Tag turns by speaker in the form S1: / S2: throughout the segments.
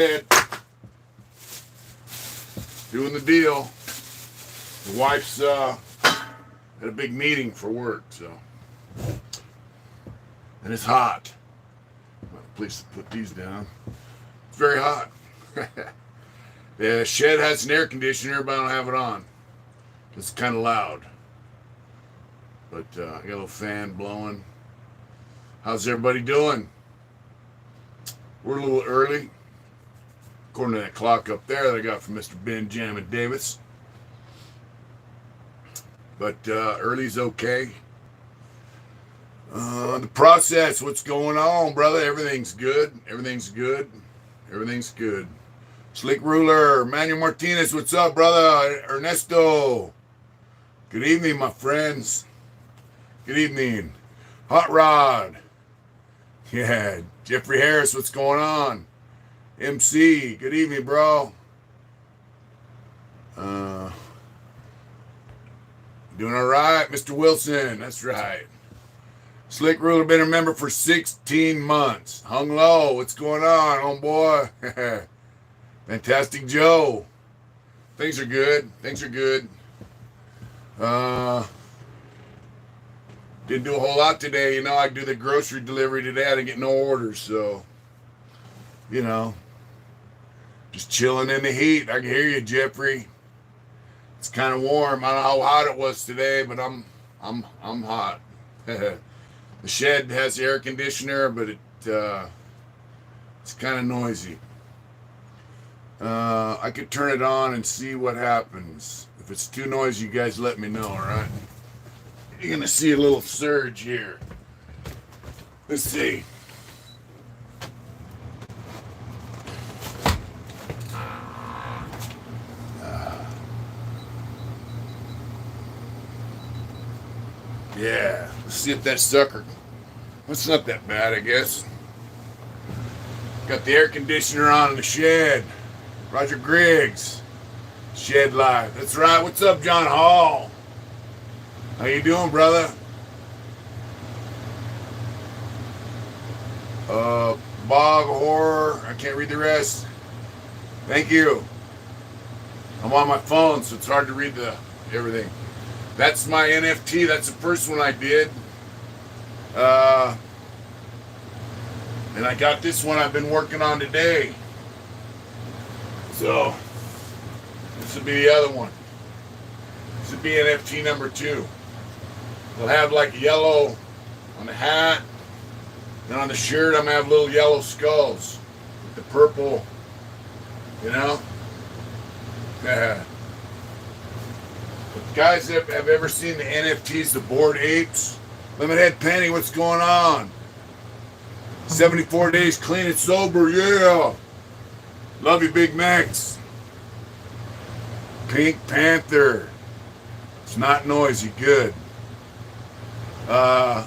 S1: Ed, doing the deal. The wife's at a big meeting for work, so. And it's hot. Well, please put these down. It's very hot. The shed has an air conditioner, but I don't have it on. It's kind of loud. But I got a little fan blowing. How's everybody doing? We're a little early, according to that clock up there that I got from Mr. Benjamin Davis. But early's okay. The process, what's going on, brother? Everything's good. Everything's good. Everything's good. Slick Ruler, Manuel Martinez, what's up, brother? Ernesto. Good evening, my friends. Good evening. Hot Rod. Yeah, Jeffrey Harris, what's going on? MC, good evening, bro. Doing all right, Mr. Wilson, that's right. Slick Ruler, been a member for 16 months. Hung low, what's going on, homeboy? Fantastic Joe. Things are good, things are good. Didn't do a whole lot today. You know, I do the grocery delivery today. I didn't get no orders, so, you know, just chilling in the heat. I can hear you, Jeffrey. It's kind of warm. I don't know how hot it was today, but I'm hot. The shed has the air conditioner, but it's kind of noisy. I could turn it on and see what happens. If it's too noisy, you guys let me know, all right? You're going to see a little surge here. Let's see. Yeah, let's see if that sucker. It's not that bad, I guess. Got the air conditioner on in the shed. Roger Griggs. Shed Live. That's right. What's up, John Hall? How you doing, brother? Bog Horror. I can't read the rest. Thank you. I'm on my phone, so it's hard to read everything. That's my NFT. That's the first one I did. And I got this one I've been working on today. So, this will be the other one. This will be NFT number 2. They'll have like yellow on the hat. And on the shirt, I'm going to have little yellow skulls with the purple, you know? Yeah. Guys have ever seen the NFTs, the Bored Apes? Lemonhead Penny, what's going on? 74 days clean and sober, yeah. Love you, Big Max. Pink Panther. It's not noisy, good. The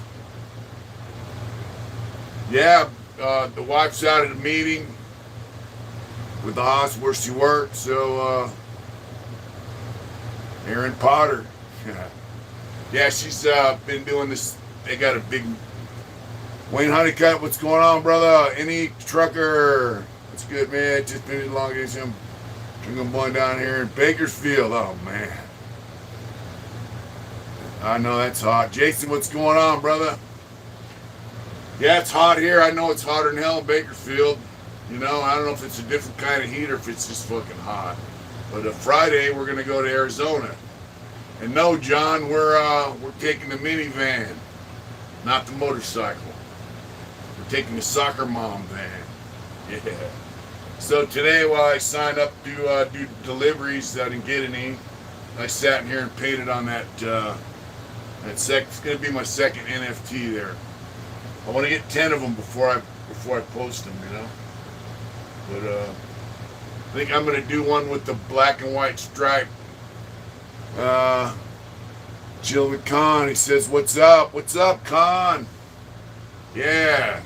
S1: wife's out at a meeting with the hospital where she works, so Aaron Potter. Yeah, she's been doing this. They got a big Wayne Honeycutt. What's going on, brother? Any trucker? That's good, man. Just been long as him. I'm going down here in Bakersfield. Oh man, I know that's hot. Jason, what's going on, brother? Yeah, it's hot here. I know it's hotter than hell in Bakersfield. You know, I don't know if it's a different kind of heat or if it's just fucking hot. But Friday we're gonna go to Arizona. And no, John, we're taking the minivan, not the motorcycle. We're taking the soccer mom van. Yeah. So today, while I signed up to do deliveries, I didn't get any. I sat in here and painted on that. It's gonna be my second NFT there. I want to get 10 of them before I post them, you know. But I think I'm gonna do one with the black and white stripe. Chill with Khan, he says, what's up? What's up, Khan? Yeah.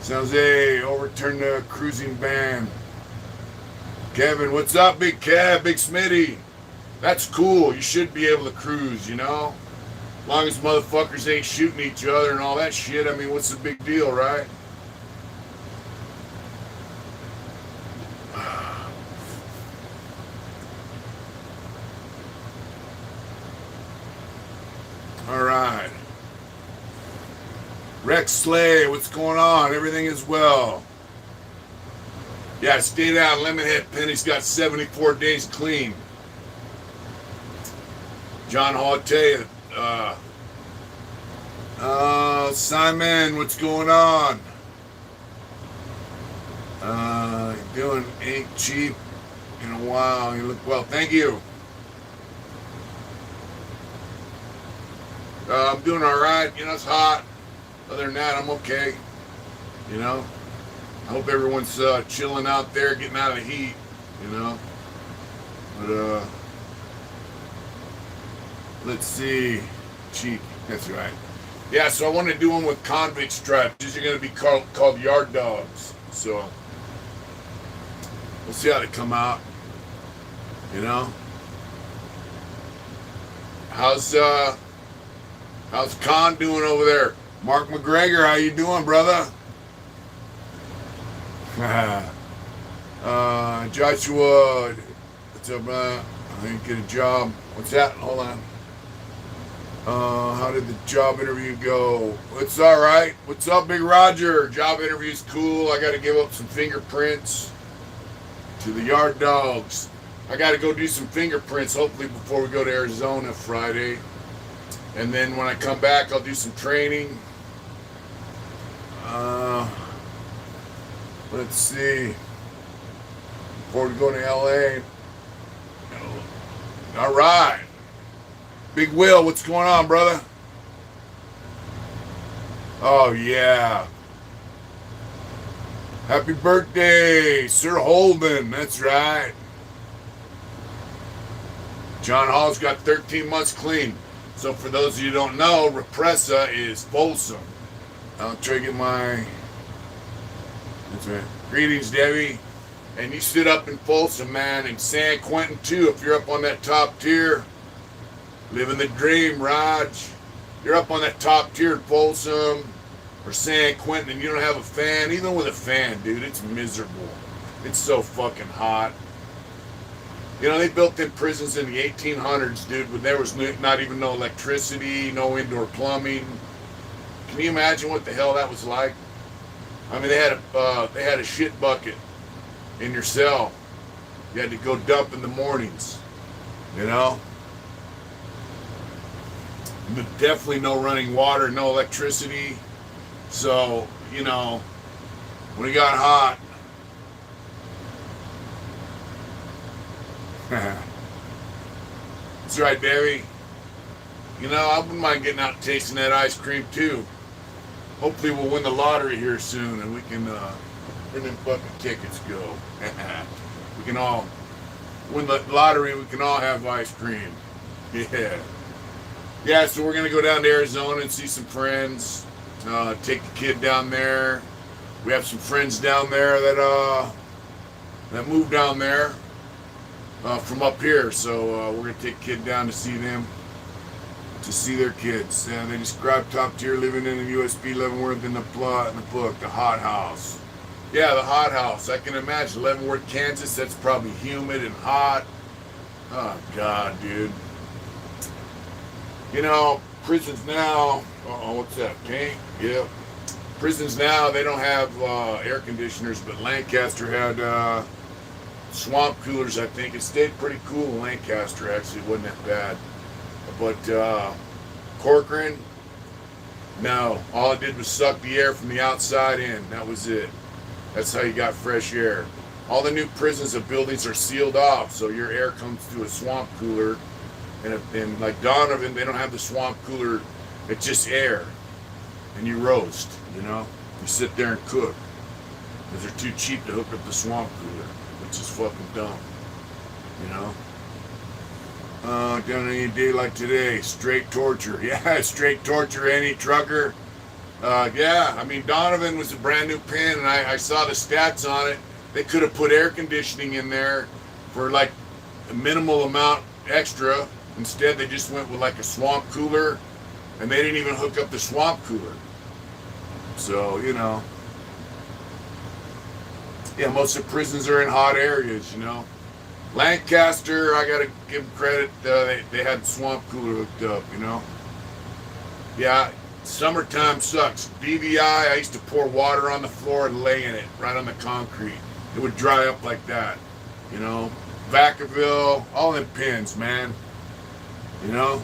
S1: San Jose, overturn the cruising ban. Kevin, what's up, Big Kev, Big Smitty? That's cool. You should be able to cruise, you know? As long as motherfuckers ain't shooting each other and all that shit, I mean, what's the big deal, right? Rex Slay, what's going on? Everything is well. Yeah, stay down. Lemonhead Penny's got 74 days clean. John Hall, tell you. Simon, what's going on? Doing ain't cheap in a while. You look well. Thank you. I'm doing all right. You know, it's hot. Other than that, I'm okay. You know, I hope everyone's chilling out there, getting out of the heat. You know, but let's see. Cheek. That's right. Yeah, so I want to do one with convict stripes. These are going to be called yard dogs. So we'll see how they come out. You know, how's Con doing over there? Mark McGregor, how you doing, brother? Joshua, what's up, man? I didn't get a job. What's that? Hold on. How did the job interview go? It's all right. What's up, Big Roger? Job interview's cool. I got to give up some fingerprints to the yard dogs. I got to go do some fingerprints, hopefully before we go to Arizona Friday. And then when I come back, I'll do some training. Let's see. Before we go to LA. All right. Big Will, what's going on, brother? Oh, yeah. Happy birthday, Sir Holden. That's right. John Hall's got 13 months clean. So for those of you who don't know, Repressa is Folsom. I'll try to get my... That's right. Greetings, Debbie. And you sit up in Folsom, man, and San Quentin, too, if you're up on that top tier. Living the dream, Raj. You're up on that top tier in Folsom or San Quentin and you don't have a fan. Even with a fan, dude, it's miserable. It's so fucking hot. You know, they built them prisons in the 1800s, dude, when there was not even no electricity, no indoor plumbing. Can you imagine what the hell that was like? I mean, they had a shit bucket in your cell. You had to go dump in the mornings, you know? But definitely no running water, no electricity. So, you know, when it got hot, that's right, baby. You know, I wouldn't mind getting out and tasting that ice cream too. Hopefully we'll win the lottery here soon and we can, where them fucking tickets go? We can all win the lottery, we can all have ice cream. Yeah. Yeah, so we're going to go down to Arizona and see some friends, take the kid down there. We have some friends down there that moved down there from up here, so we're going to take the kid down to see them, to see their kids. And they describe top tier living in a USB Leavenworth in the book, the hot house. Yeah, the hot house. I can imagine Leavenworth, Kansas, that's probably humid and hot. Oh, God, dude. You know, prisons now, what's that, paint? Yep. Prisons now, they don't have air conditioners, but Lancaster had swamp coolers, I think. It stayed pretty cool in Lancaster, actually. It wasn't that bad. But Corcoran, no. All it did was suck the air from the outside in. That was it. That's how you got fresh air. All the new prisons and buildings are sealed off, so your air comes through a swamp cooler. And like Donovan, they don't have the swamp cooler. It's just air. And you roast, you know? You sit there and cook. Because they're too cheap to hook up the swamp cooler. Which is fucking dumb. You know? Done any day like today. Straight torture. Yeah, straight torture any trucker. Yeah, I mean, Donovan was a brand new pen, and I saw the stats on it. They could have put air conditioning in there for like a minimal amount extra. Instead, they just went with like a swamp cooler, and they didn't even hook up the swamp cooler. So, you know. Yeah, most of the prisons are in hot areas, you know. Lancaster, I gotta give them credit, they had the swamp cooler hooked up, you know. Yeah, Summertime sucks. DVI, I used to pour water on the floor and lay in it, right on the concrete. It would dry up like that, you know. Vacaville, all in pins, man. You know?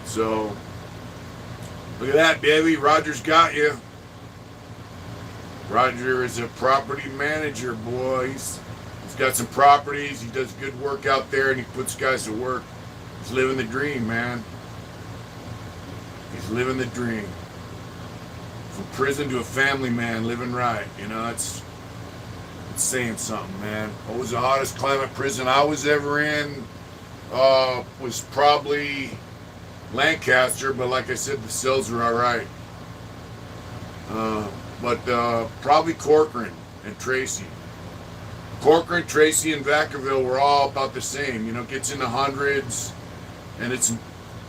S1: So, look at that, baby. Roger's got you. Roger is a property manager, boys. He's got some properties. He does good work out there, and he puts guys to work. He's living the dream, man. He's living the dream. From prison to a family man, living right. You know, it's saying something, man. What was the hottest climate prison I was ever in? Was probably Lancaster, but like I said, the cells were all right. But probably Corcoran and Tracy. Corcoran, Tracy, and Vacaville were all about the same. You know, gets in the hundreds, and it's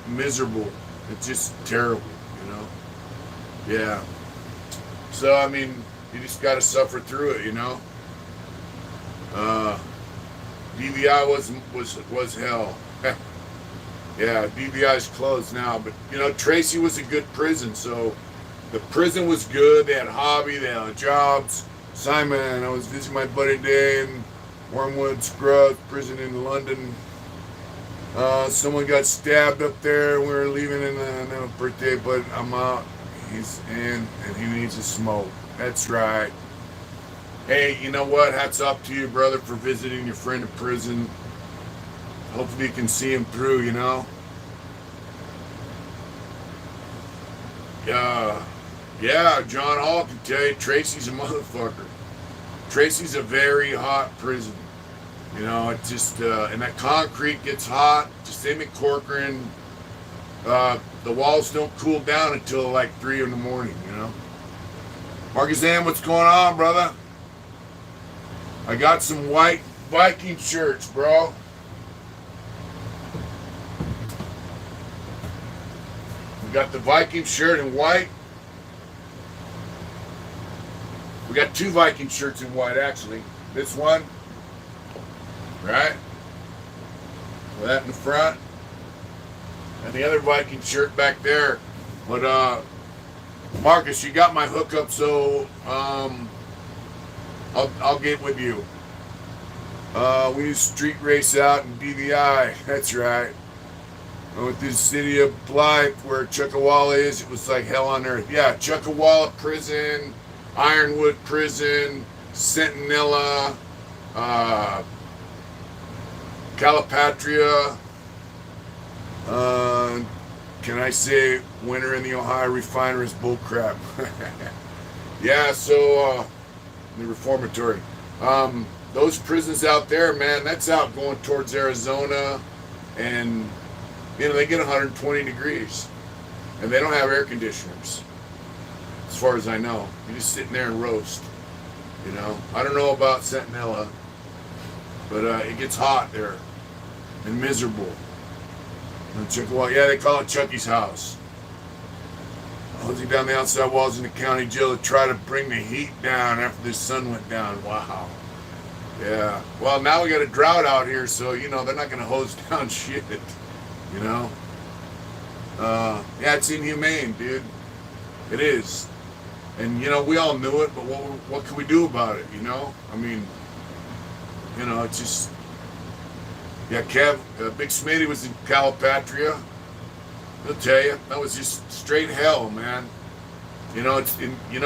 S1: miserable. It's just terrible, you know? Yeah. So, I mean, you just got to suffer through it, you know? DVI was hell. Yeah, DVI's closed now, but, you know, Tracy was a good prison, so the prison was good. They had a hobby, they had jobs. Simon, I was visiting my buddy Dan, Wormwood Scrubs prison in London. Someone got stabbed up there. We were leaving in a birthday, but I'm out. He's in, and he needs a smoke. That's right. Hey, you know what? Hats off to you, brother, for visiting your friend in prison. Hopefully you can see him through, you know? Yeah, John Hall can tell you, Tracy's a motherfucker. Tracy's a very hot prison. You know, it's just, and that concrete gets hot, just same in Corcoran. The walls don't cool down until like 3 in the morning, you know? Marcus Ann, what's going on, brother? I got some white Viking shirts, bro. We got the Viking shirt in white. We got 2 Viking shirts in white, actually. This one, right? With that in the front. And the other Viking shirt back there. But, Marcus, you got my hookup, so, I'll get with you. We used to street race out in DVI. That's right. I went through the city of Blythe, where Chuckawalla is. It was like hell on earth. Yeah, Chuckawalla Prison, Ironwood Prison, Centinela, Calipatria. Can I say winter in the Ohio Refineries bullcrap? Yeah, so the reformatory. Those prisons out there, man, that's out going towards Arizona, and you know they get 120 degrees, and they don't have air conditioners, as far as I know. You're just sitting there and roast. You know, I don't know about Centinela, but it gets hot there and miserable. Yeah, they call it Chucky's house. Hosing down the outside walls in the county jail to try to bring the heat down after the sun went down. Wow. Yeah. Well, now we got a drought out here, so, you know, they're not going to hose down shit. You know? Yeah, it's inhumane, dude. It is. And, you know, we all knew it, but what can we do about it, you know? I mean, you know, it's just... Yeah, Big Smitty was in Calipatria. He'll tell you, that was just straight hell, man. You know,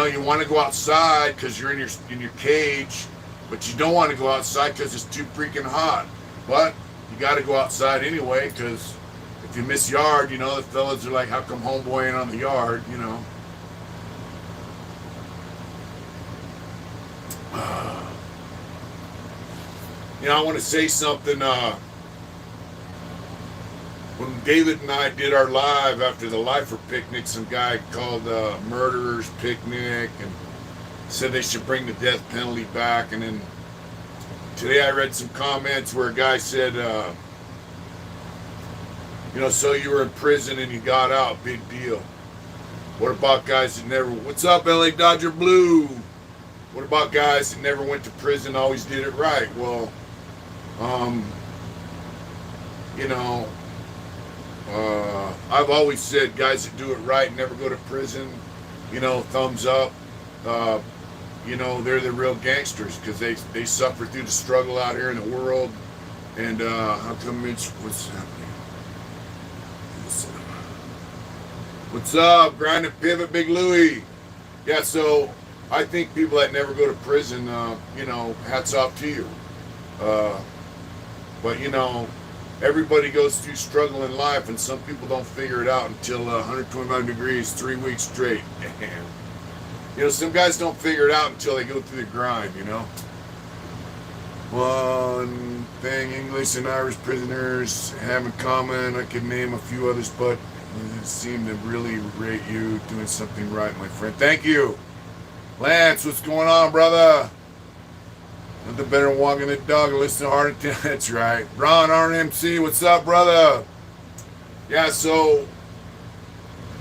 S1: you want to go outside because you're in your cage, but you don't want to go outside because it's too freaking hot. But you got to go outside anyway, because if you miss yard, you know, the fellas are like, how come homeboy ain't on the yard, you know? You know, I want to say something. When David and I did our live after the Lifer picnic, some guy called Murderers Picnic and said they should bring the death penalty back. And then today I read some comments where a guy said, you know, so you were in prison and you got out, big deal. What about guys that never, what's up LA Dodger Blue? What about guys that never went to prison, always did it right? Well, you know, I've always said guys that do it right never go to prison. Thumbs up. Uh, they're the real gangsters because they suffer through the struggle out here in the world. And how come Mitch? What's happening? What's up? Grind and pivot, Big Louie. Yeah, so I think people that never go to prison, hats off to you. But everybody goes through struggle in life, and some people don't figure it out until 125 degrees, 3 weeks straight. Damn. Some guys don't figure it out until they go through the grind. One thing English and Irish prisoners have in common, I could name a few others, but it seemed to really rate you doing something right, my friend. Thank you. Lance, what's going on, brother? Nothing better than walking the dog and listening to Hard Attack. That's right. Ron, RMC, what's up, brother? Yeah,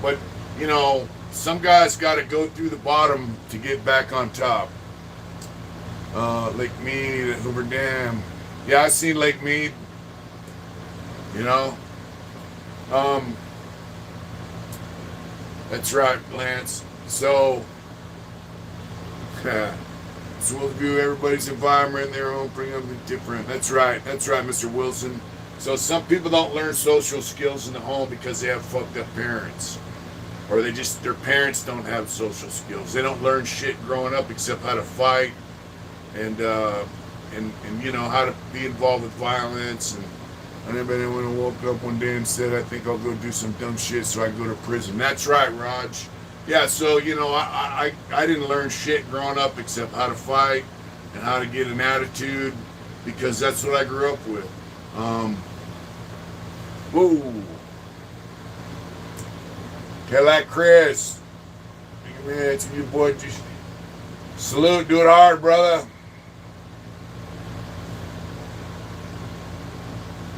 S1: but, some guys got to go through the bottom to get back on top. Lake Mead, Hoover Dam. Yeah, I seen Lake Mead. That's right, Lance. So we'll view everybody's environment in their own, bring them different. That's right, Mr. Wilson. So some people don't learn social skills in the home because they have fucked up parents. Or their parents don't have social skills. They don't learn shit growing up except how to fight and how to be involved with violence. And anybody when I woke up one day and said, I think I'll go do some dumb shit so I can go to prison. That's right, Raj. Yeah, so, I didn't learn shit growing up except how to fight and how to get an attitude because that's what I grew up with. Whoa. Cadillac Chris. Man, it's you, boy. Salute. Do it hard, brother.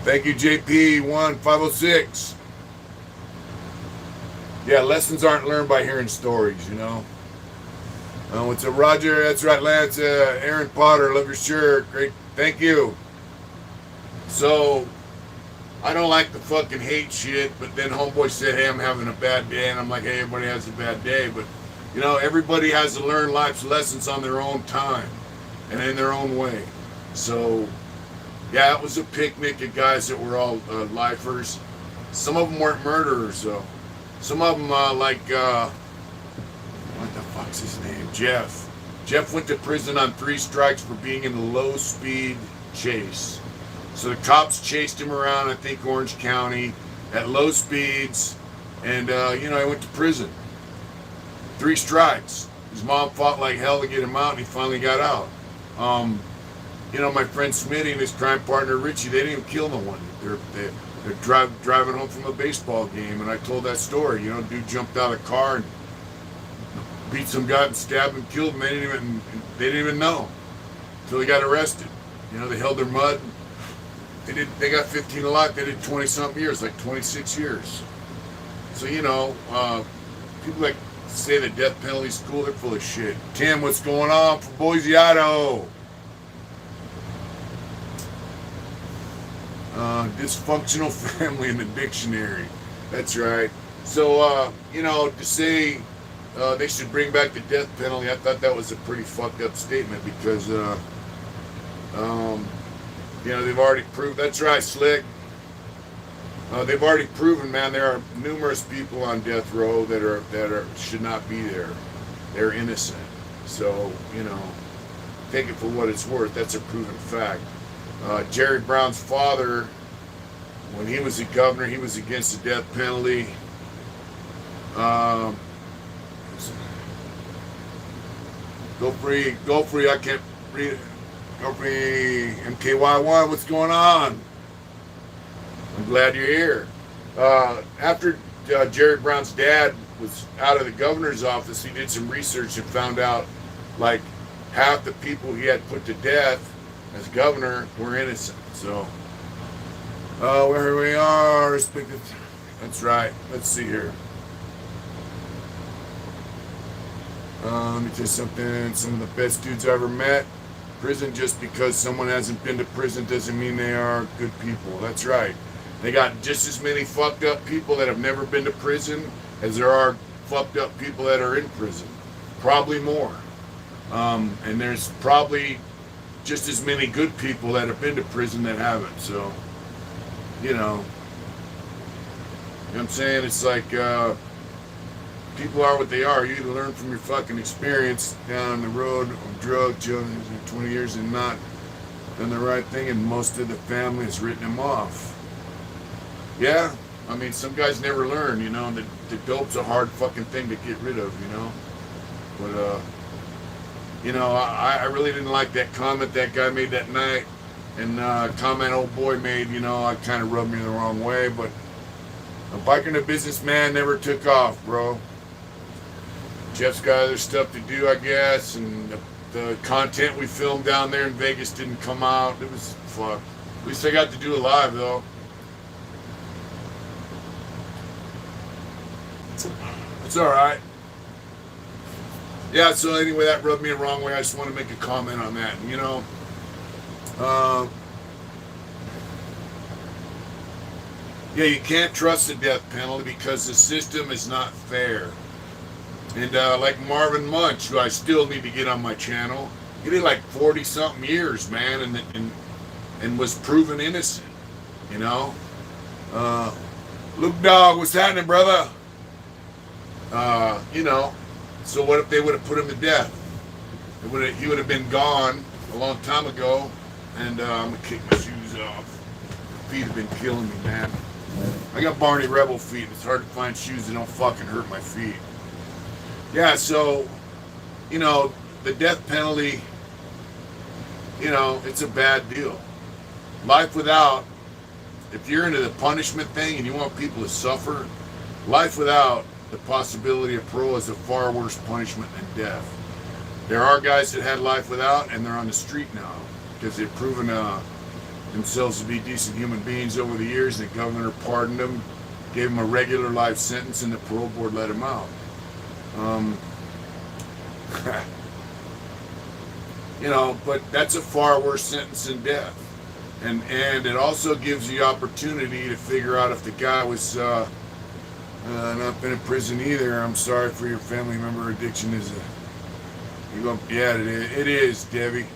S1: Thank you, JP1506. Yeah, lessons aren't learned by hearing stories, What's up, Roger? That's right, Lance. Aaron Potter, love your shirt. Great. Thank you. So, I don't like the fucking hate shit, but then homeboy said, hey, I'm having a bad day. And I'm like, hey, everybody has a bad day. But, everybody has to learn life's lessons on their own time and in their own way. So, yeah, it was a picnic of guys that were all lifers. Some of them weren't murderers, though. Some of them, what the fuck's his name? Jeff. Jeff went to prison on 3 strikes for being in a low-speed chase. So the cops chased him around, I think, Orange County at low speeds. And, he went to prison. 3 strikes. His mom fought like hell to get him out, and he finally got out. My friend Smitty and his crime partner Richie, they didn't even kill no one. They're driving home from a baseball game, and I told that story. Dude jumped out of the car and beat some guy and stabbed and killed him. They didn't even know until they got arrested. They held their mud. They got 15 to life. They did 20-something years, like 26 years. So people that say the death penalty's cool, they're full of shit. Tim, what's going on from Boise, Idaho? Dysfunctional family in the dictionary. That's right. So, to say they should bring back the death penalty, I thought that was a pretty fucked up statement because, they've already proved. That's right, Slick. They've already proven, man, there are numerous people on death row that should not be there. They're innocent. So, take it for what it's worth. That's a proven fact. Jerry Brown's father, when he was the governor, he was against the death penalty. Go free, I can't read it. Go free, MKY1, what's going on? I'm glad you're here. After Jerry Brown's dad was out of the governor's office, he did some research and found out like half the people he had put to death as governor were innocent. So, here we are. That's right. Let's see here. Let me tell you something. Some of the best dudes I ever met. Prison, just because someone hasn't been to prison doesn't mean they are good people. That's right. They got just as many fucked up people that have never been to prison as there are fucked up people that are in prison. Probably more. And there's probably just as many good people that have been to prison that haven't. So, you know what I'm saying? It's like, people are what they are. You either learn from your fucking experience down the road of drugs, 20 years and not done the right thing, and most of the family has written them off. Yeah, I mean, some guys never learn, you know, the dope's a hard fucking thing to get rid of, you know. But, you know, I really didn't like that comment that guy made that night, and comment old boy made, you know, it kind of rubbed me the wrong way, but a biker and a businessman never took off, bro. Jeff's got other stuff to do, I guess, and the content we filmed down there in Vegas didn't come out. It was fuck. At least I got to do it live, though. It's alright. Yeah, so anyway, that rubbed me the wrong way. I just want to make a comment on that. You know, yeah, you can't trust the death penalty because the system is not fair. And like Marvin Munch, who I still need to get on my channel, he did like 40-something years, man, and was proven innocent, you know? Luke Dog, what's happening, brother? You know, so what if they would have put him to death? He would have been gone a long time ago, and I'm going to kick my shoes off. Feet have been killing me, man. I got Barney Rebel feet, and it's hard to find shoes that don't fucking hurt my feet. Yeah, so, you know, the death penalty, you know, it's a bad deal. Life without, if you're into the punishment thing and you want people to suffer, life without the possibility of parole is a far worse punishment than death. There are guys that had life without, and they're on the street now because they've proven themselves to be decent human beings over the years. The governor pardoned them, gave them a regular life sentence, and the parole board let them out. You know, but that's a far worse sentence than death. And it also gives you opportunity to figure out if the guy was not been in prison either. I'm sorry for your family member. Addiction is yeah, it is, Debbie.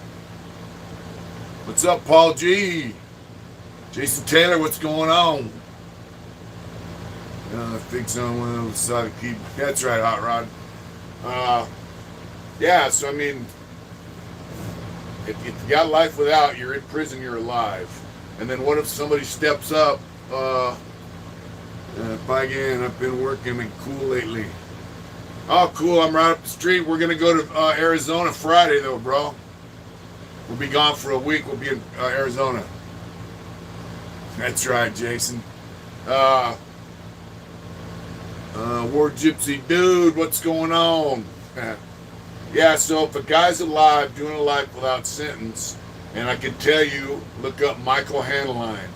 S1: What's up, Paul G? Jason Taylor, what's going on? I think someone decided to keep. That's right, Hot Rod. Yeah, so I mean, if you got life without, you're in prison, you're alive. And then what if somebody steps up? Again, I've been working and cool lately. Oh, cool, I'm right up the street. We're going to go to Arizona Friday, though, bro. We'll be gone for a week. We'll be in Arizona. That's right, Jason. War Gypsy Dude, what's going on? Yeah, so if a guy's alive, doing a life without sentence, and I can tell you, look up Michael Hanline.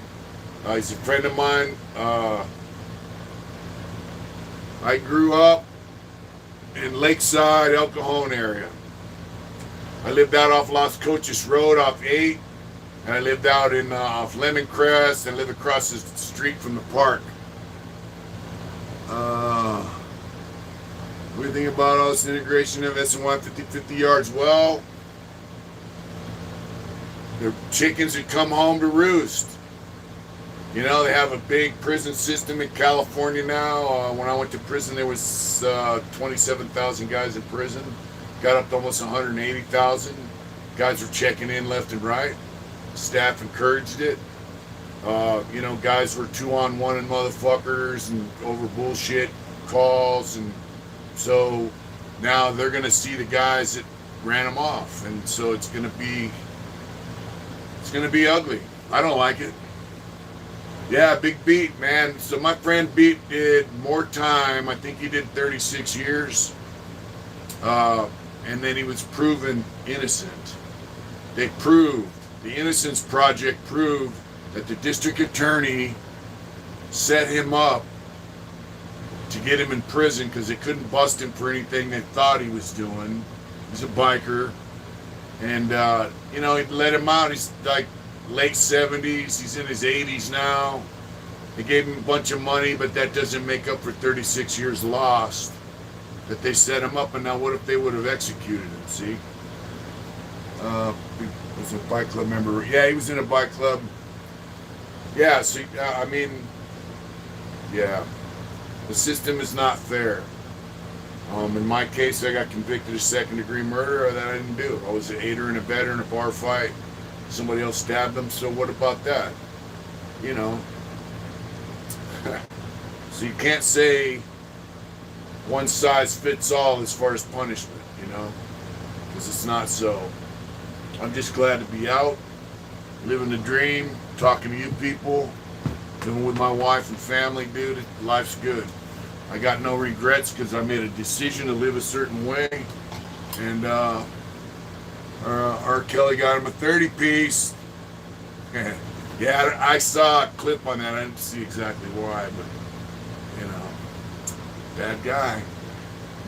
S1: He's a friend of mine. I grew up in Lakeside, El Cajon area. I lived out off Las Cochas Road off 8, and I lived out in off Lemoncrest, and lived across the street from the park. What do you think about all this integration of SNY 50/50 yards? Well, the chickens that come home to roost. You know, they have a big prison system in California now. When I went to prison, there was 27,000 guys in prison. Got up to almost 180,000. Guys were checking in left and right. Staff encouraged it. You know, guys were 2-on-1 and motherfuckers and over bullshit calls, and so now they're gonna see the guys that ran them off, and so it's gonna be ugly. I don't like it. Yeah, Big Beat, man. So my friend Beat did more time. I think he did 36 years, and then he was proven innocent. They proved, the Innocence Project proved that the district attorney set him up to get him in prison because they couldn't bust him for anything they thought he was doing. He's a biker. And, you know, he let him out. He's like late 70s. He's in his 80s now. They gave him a bunch of money, but that doesn't make up for 36 years lost that they set him up. And now what if they would have executed him, see? He was a bike club member. Yeah, he was in a bike club. Yeah, so, I mean, yeah. The system is not fair. In my case, I got convicted of second-degree murder that I didn't do. I was an aider and abetter in a bar fight. Somebody else stabbed them, so what about that? You know. So you can't say one size fits all as far as punishment, you know, because it's not so. I'm just glad to be out, living the dream, talking to you people, living with my wife and family, dude. Life's good. I got no regrets because I made a decision to live a certain way. And R. Kelly got him a 30-piece. Yeah, I saw a clip on that. I didn't see exactly why, but, you know, bad guy.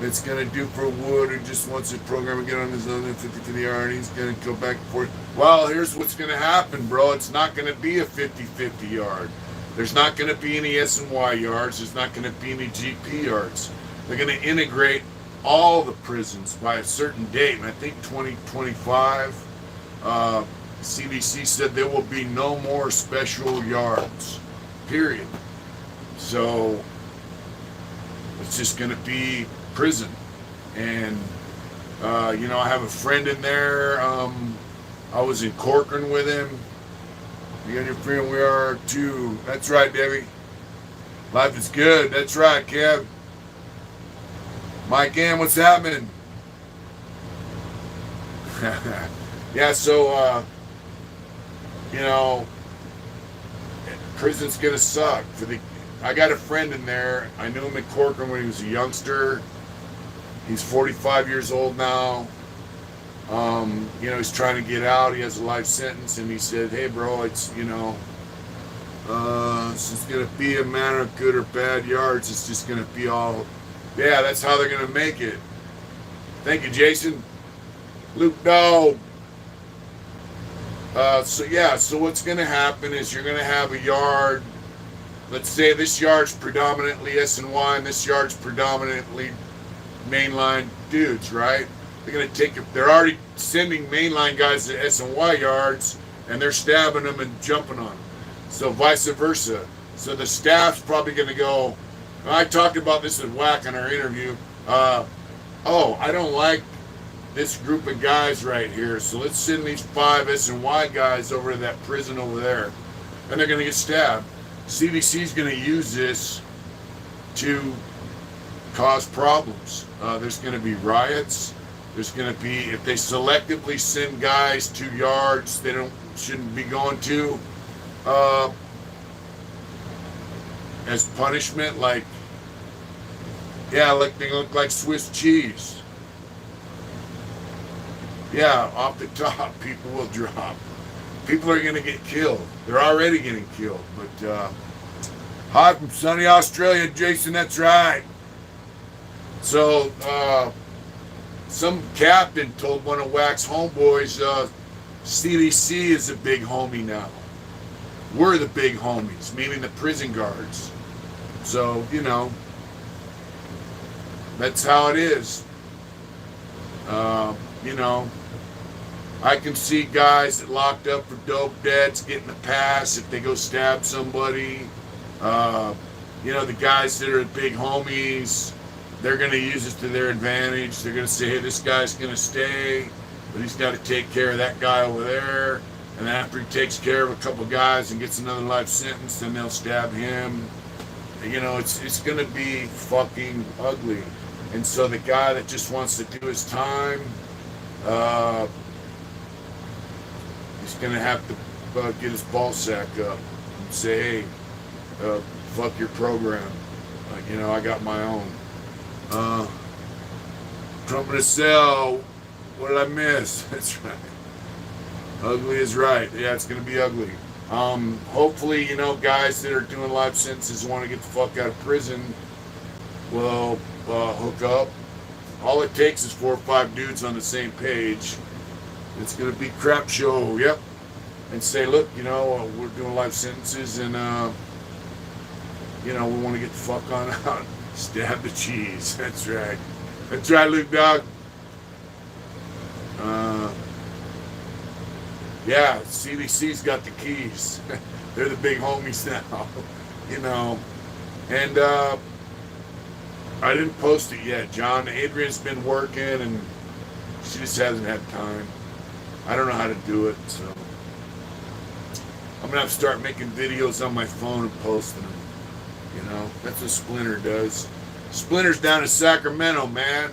S1: It's going to do for Wood, who just wants a program to get on his own 50 to the yard. He's going to go back and forth. Well, here's what's going to happen, bro. It's not going to be a 50-50 yard. There's not going to be any S&Y yards. There's not going to be any GP yards. They're going to integrate all the prisons by a certain date, and I think 2025. CDC said there will be no more special yards, period. So it's just going to be prison. And, you know, I have a friend in there. I was in Corcoran with him. You and your friend, we are too. That's right, Debbie. Life is good. That's right, Kev. Mike Ann, what's happening? Yeah, so, you know, prison's gonna suck. I got a friend in there. I knew him at Corcoran when he was a youngster. He's 45 years old now. You know, he's trying to get out. He has a life sentence, and he said, "Hey, bro, it's, you know, it's just gonna be a matter of good or bad yards. It's just gonna be all, yeah, that's how they're gonna make it." Thank you, Jason. Luke, no. So what's gonna happen is you're gonna have a yard. Let's say this yard's predominantly S&Y, and this yard's predominantly mainline dudes, right? They're already sending mainline guys to S&Y yards, and they're stabbing them and jumping on them. So vice versa. So the staff's probably going to go, I talked about this with Whack in our interview. Oh, I don't like this group of guys right here, so let's send these 5 S&Y guys over to that prison over there. And they're going to get stabbed. CDC's going to use this to cause problems. There's going to be riots. There's going to be, if they selectively send guys to yards they shouldn't be going to, as punishment, like they look like Swiss cheese. Yeah, off the top, people will drop. People are going to get killed. They're already getting killed. But hi from sunny Australia, Jason. That's right. So some captain told one of Whack's homeboys, CDC is a big homie now. We're the big homies, meaning the prison guards. So, you know, that's how it is. You know, I can see guys that locked up for dope debts getting a pass if they go stab somebody. You know, the guys that are big homies, they're going to use it to their advantage. They're going to say, hey, this guy's going to stay, but he's got to take care of that guy over there. And after he takes care of a couple guys and gets another life sentence, then they'll stab him. You know, it's going to be fucking ugly. And so the guy that just wants to do his time, he's going to have to get his ball sack up and say, hey, fuck your program. You know, I got my own. Trumpet to sell. What did I miss? That's right. Ugly is right. Yeah, it's going to be ugly. Hopefully, you know, guys that are doing life sentences want to get the fuck out of prison will hook up. All it takes is 4 or 5 dudes on the same page. It's going to be crap show. Yep. And say, look, you know, we're doing life sentences, and we want to get the fuck on out. Stab the cheese. That's right. That's right, Luke Dog. Yeah, CDC's got the keys. They're the big homies now. And I didn't post it yet, John. Adrian's been working and she just hasn't had time. I don't know how to do it, so I'm gonna have to start making videos on my phone and posting them. That's what Splinter does. Splinter's down in Sacramento, man.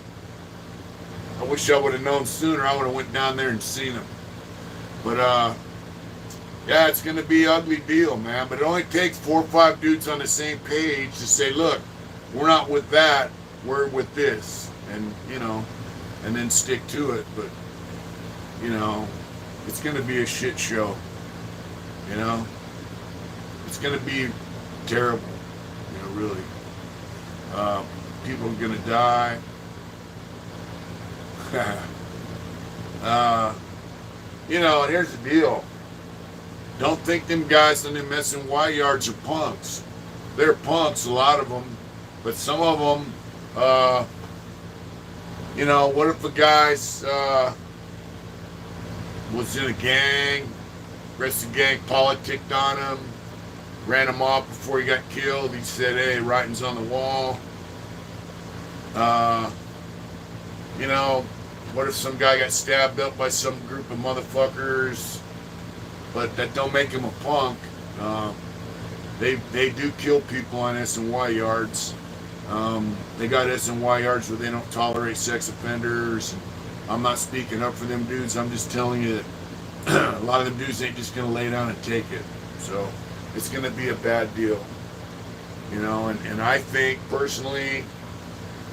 S1: I wish I would have known sooner. I would have went down there and seen him. But yeah, it's gonna be an ugly deal, man. But it only takes 4 or 5 dudes on the same page to say, look, we're not with that, we're with this, and and then stick to it. But it's gonna be a shit show. It's gonna be terrible. Really. People are gonna die. And here's the deal. Don't think them guys in them S&Y yards are punks. They're punks, a lot of them. But some of them, what if a guy's was in a gang, rest of the gang politicked on him, ran him off before he got killed. He said, hey, writing's on the wall. What if some guy got stabbed up by some group of motherfuckers, but that don't make him a punk. They do kill people on S&Y yards. They got S&Y yards where they don't tolerate sex offenders. I'm not speaking up for them dudes. I'm just telling you that a lot of them dudes ain't just going to lay down and take it. So it's going to be a bad deal. And I think personally,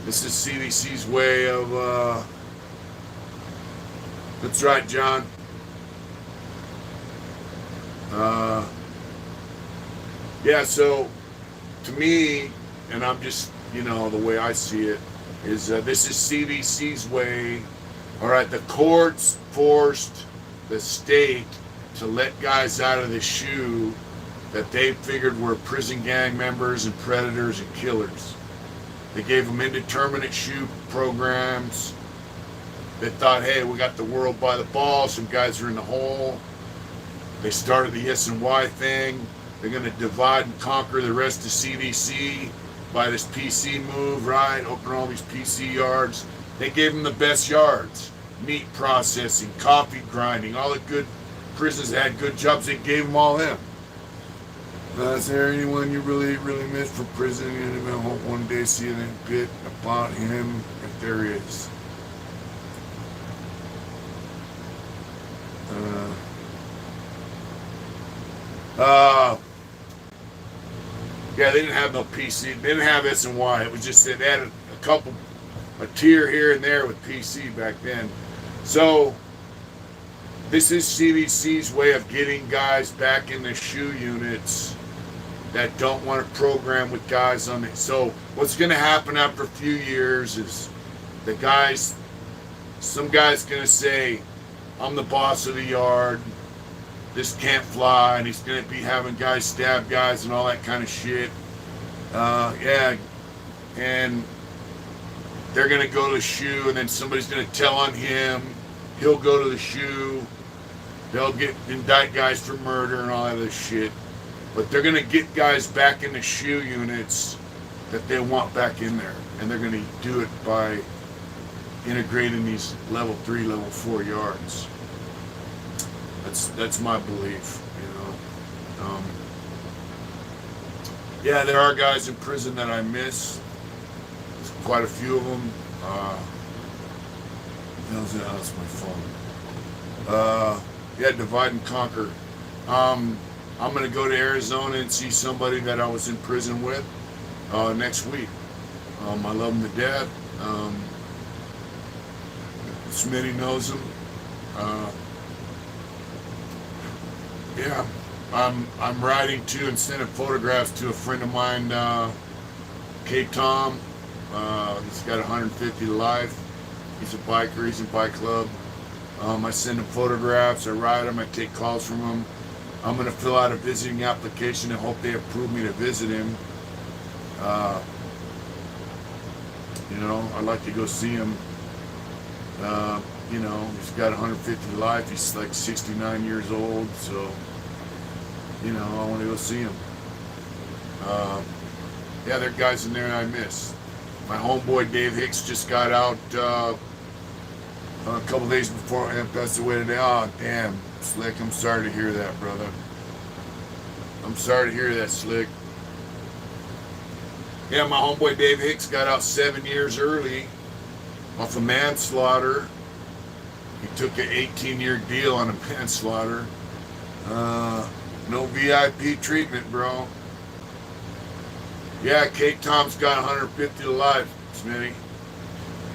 S1: this is CDC's way of, that's right, John. Yeah, so to me, and I'm just, the way I see it, is this is CDC's way. All right, the courts forced the state to let guys out of the SHU that they figured were prison gang members and predators and killers. They gave them indeterminate SHU programs. They thought, hey, we got the world by the balls. Some guys are in the hole. They started the S&Y thing. They're going to divide and conquer the rest of CDC by this PC move, right? Open all these PC yards. They gave them the best yards. Meat processing, coffee grinding, all the good prisons that had good jobs. They gave them all them. Is there anyone you really, really miss for prison? And I hope one day see a bit about him, if there is. Yeah, they didn't have no PC. They didn't have S&Y. It was just they had a tier here and there with PC back then. So this is CDC's way of getting guys back in the SHU units that don't want to program with guys on it. So what's going to happen after a few years is some guy's going to say, I'm the boss of the yard. This can't fly, and he's going to be having guys stab guys and all that kind of shit. Yeah, and they're going to go to the SHU, and then somebody's going to tell on him. He'll go to the SHU. They'll indict guys for murder and all that other shit. But they're going to get guys back in the SHU units that they want back in there, and they're going to do it by integrating these level 3, level 4 yards. That's my belief, Yeah, there are guys in prison that I miss. There's quite a few of them. That's my phone. Yeah, divide and conquer. I'm going to go to Arizona and see somebody that I was in prison with next week. I love him to death. Smitty knows him. Yeah, I'm writing to and sending photographs to a friend of mine, Cape Tom. He's got 150 to life. He's a biker. He's in bike club. I send him photographs. I write him. I take calls from him. I'm going to fill out a visiting application and hope they approve me to visit him. Uh, you know, I'd like to go see him. You know, he's got 150 life. He's like 69 years old, so, you know, I want to go see him. Yeah, there are guys in there I miss. My homeboy Dave Hicks just got out a couple days before and passed away today. Oh, damn, Slick, I'm sorry to hear that, brother. I'm sorry to hear that, Slick. Yeah, my homeboy Dave Hicks got out 7 years early off of manslaughter. He took an 18-year deal on a manslaughter. No VIP treatment, bro. Yeah, Kate Tom's got 150 to life, Smitty.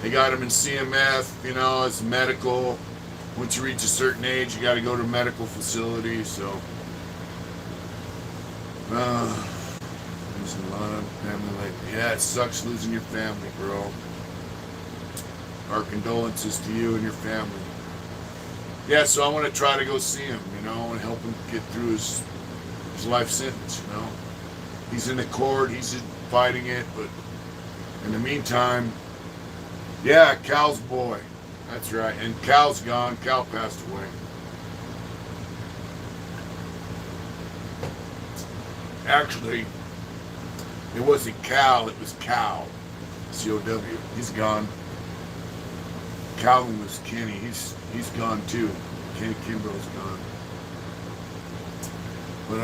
S1: They got him in CMF, you know, it's medical. Once you reach a certain age, you got to go to a medical facility, so. Losing a lot of family lately. Yeah, it sucks losing your family, bro. Our condolences to you and your family. Yeah, so I want to try to go see him, you know, and help him get through his life sentence, you know. He's in the court, he's fighting it, but in the meantime, yeah, Cal's boy. That's right. And Cal's gone. Cal passed away. Actually, it wasn't Cal, it was Cal. C-O-W. He's gone. Calvin was Kenny. He's gone too. Kenny Kimbrough's gone. But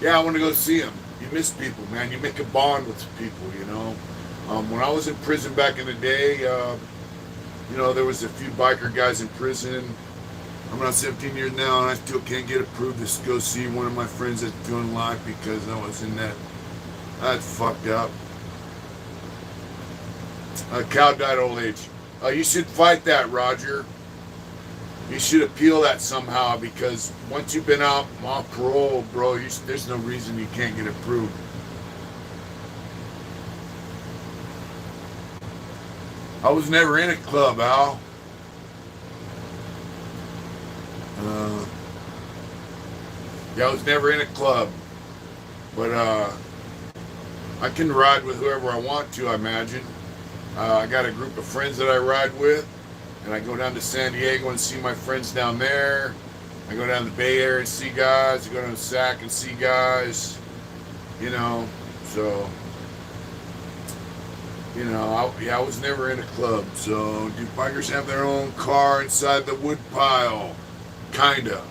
S1: yeah, I want to go see him. You miss people, man. You make a bond with people, you know. When I was in prison back in the day, you know, there was a few biker guys in prison. I'm around 17 years now, and I still can't get approved to go see one of my friends that's doing life because I was in that. That's fucked up. Cal died old age. You should fight that, Roger. You should appeal that somehow because once you've been out on parole, bro, there's no reason you can't get approved. I was never in a club, Al. Yeah, I was never in a club. But I can ride with whoever I want to, I imagine. I got a group of friends that I ride with. And I go down to San Diego and see my friends down there. I go down to the Bay Area and see guys. I go down to SAC and see guys. You know, so... You know, I was never in a club. So, do bikers have their own car inside the wood pile? Kinda.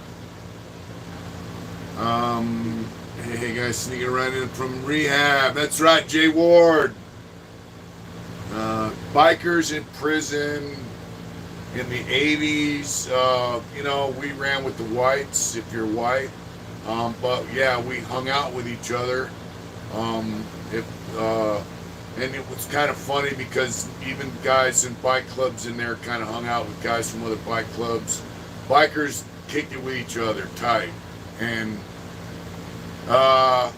S1: Hey guys, sneaking right in from rehab. That's right, Jay Ward. Bikers in prison in the 80s. You know, we ran with the whites, if you're white. But yeah, we hung out with each other. And it was kind of funny because even guys in bike clubs in there kind of hung out with guys from other bike clubs. Bikers kicked it with each other tight. And, but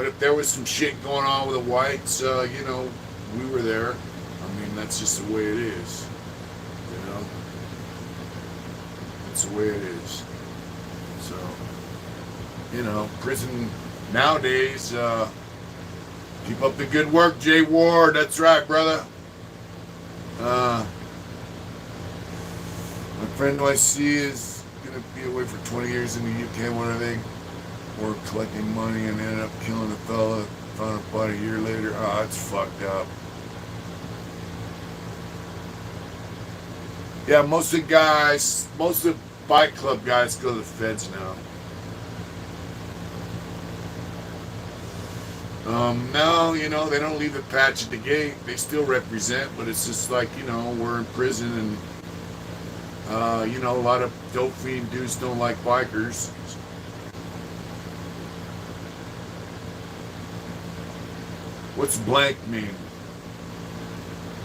S1: if there was some shit going on with the whites, you know, we were there. I mean, that's just the way it is. You know? That's the way it is. So, you know, prison nowadays, keep up the good work, Jay Ward. That's right, brother. My friend who I see is going to be away for 20 years in the UK. What are they? Or collecting money and ended up killing a fella. Found about a year later. Oh, it's fucked up. Yeah, most of the bike club guys go to the feds now. No, you know, they don't leave a patch at the gate. They still represent, but it's just like, you know, we're in prison and, you know, a lot of dope fiend dudes don't like bikers. What's blank mean?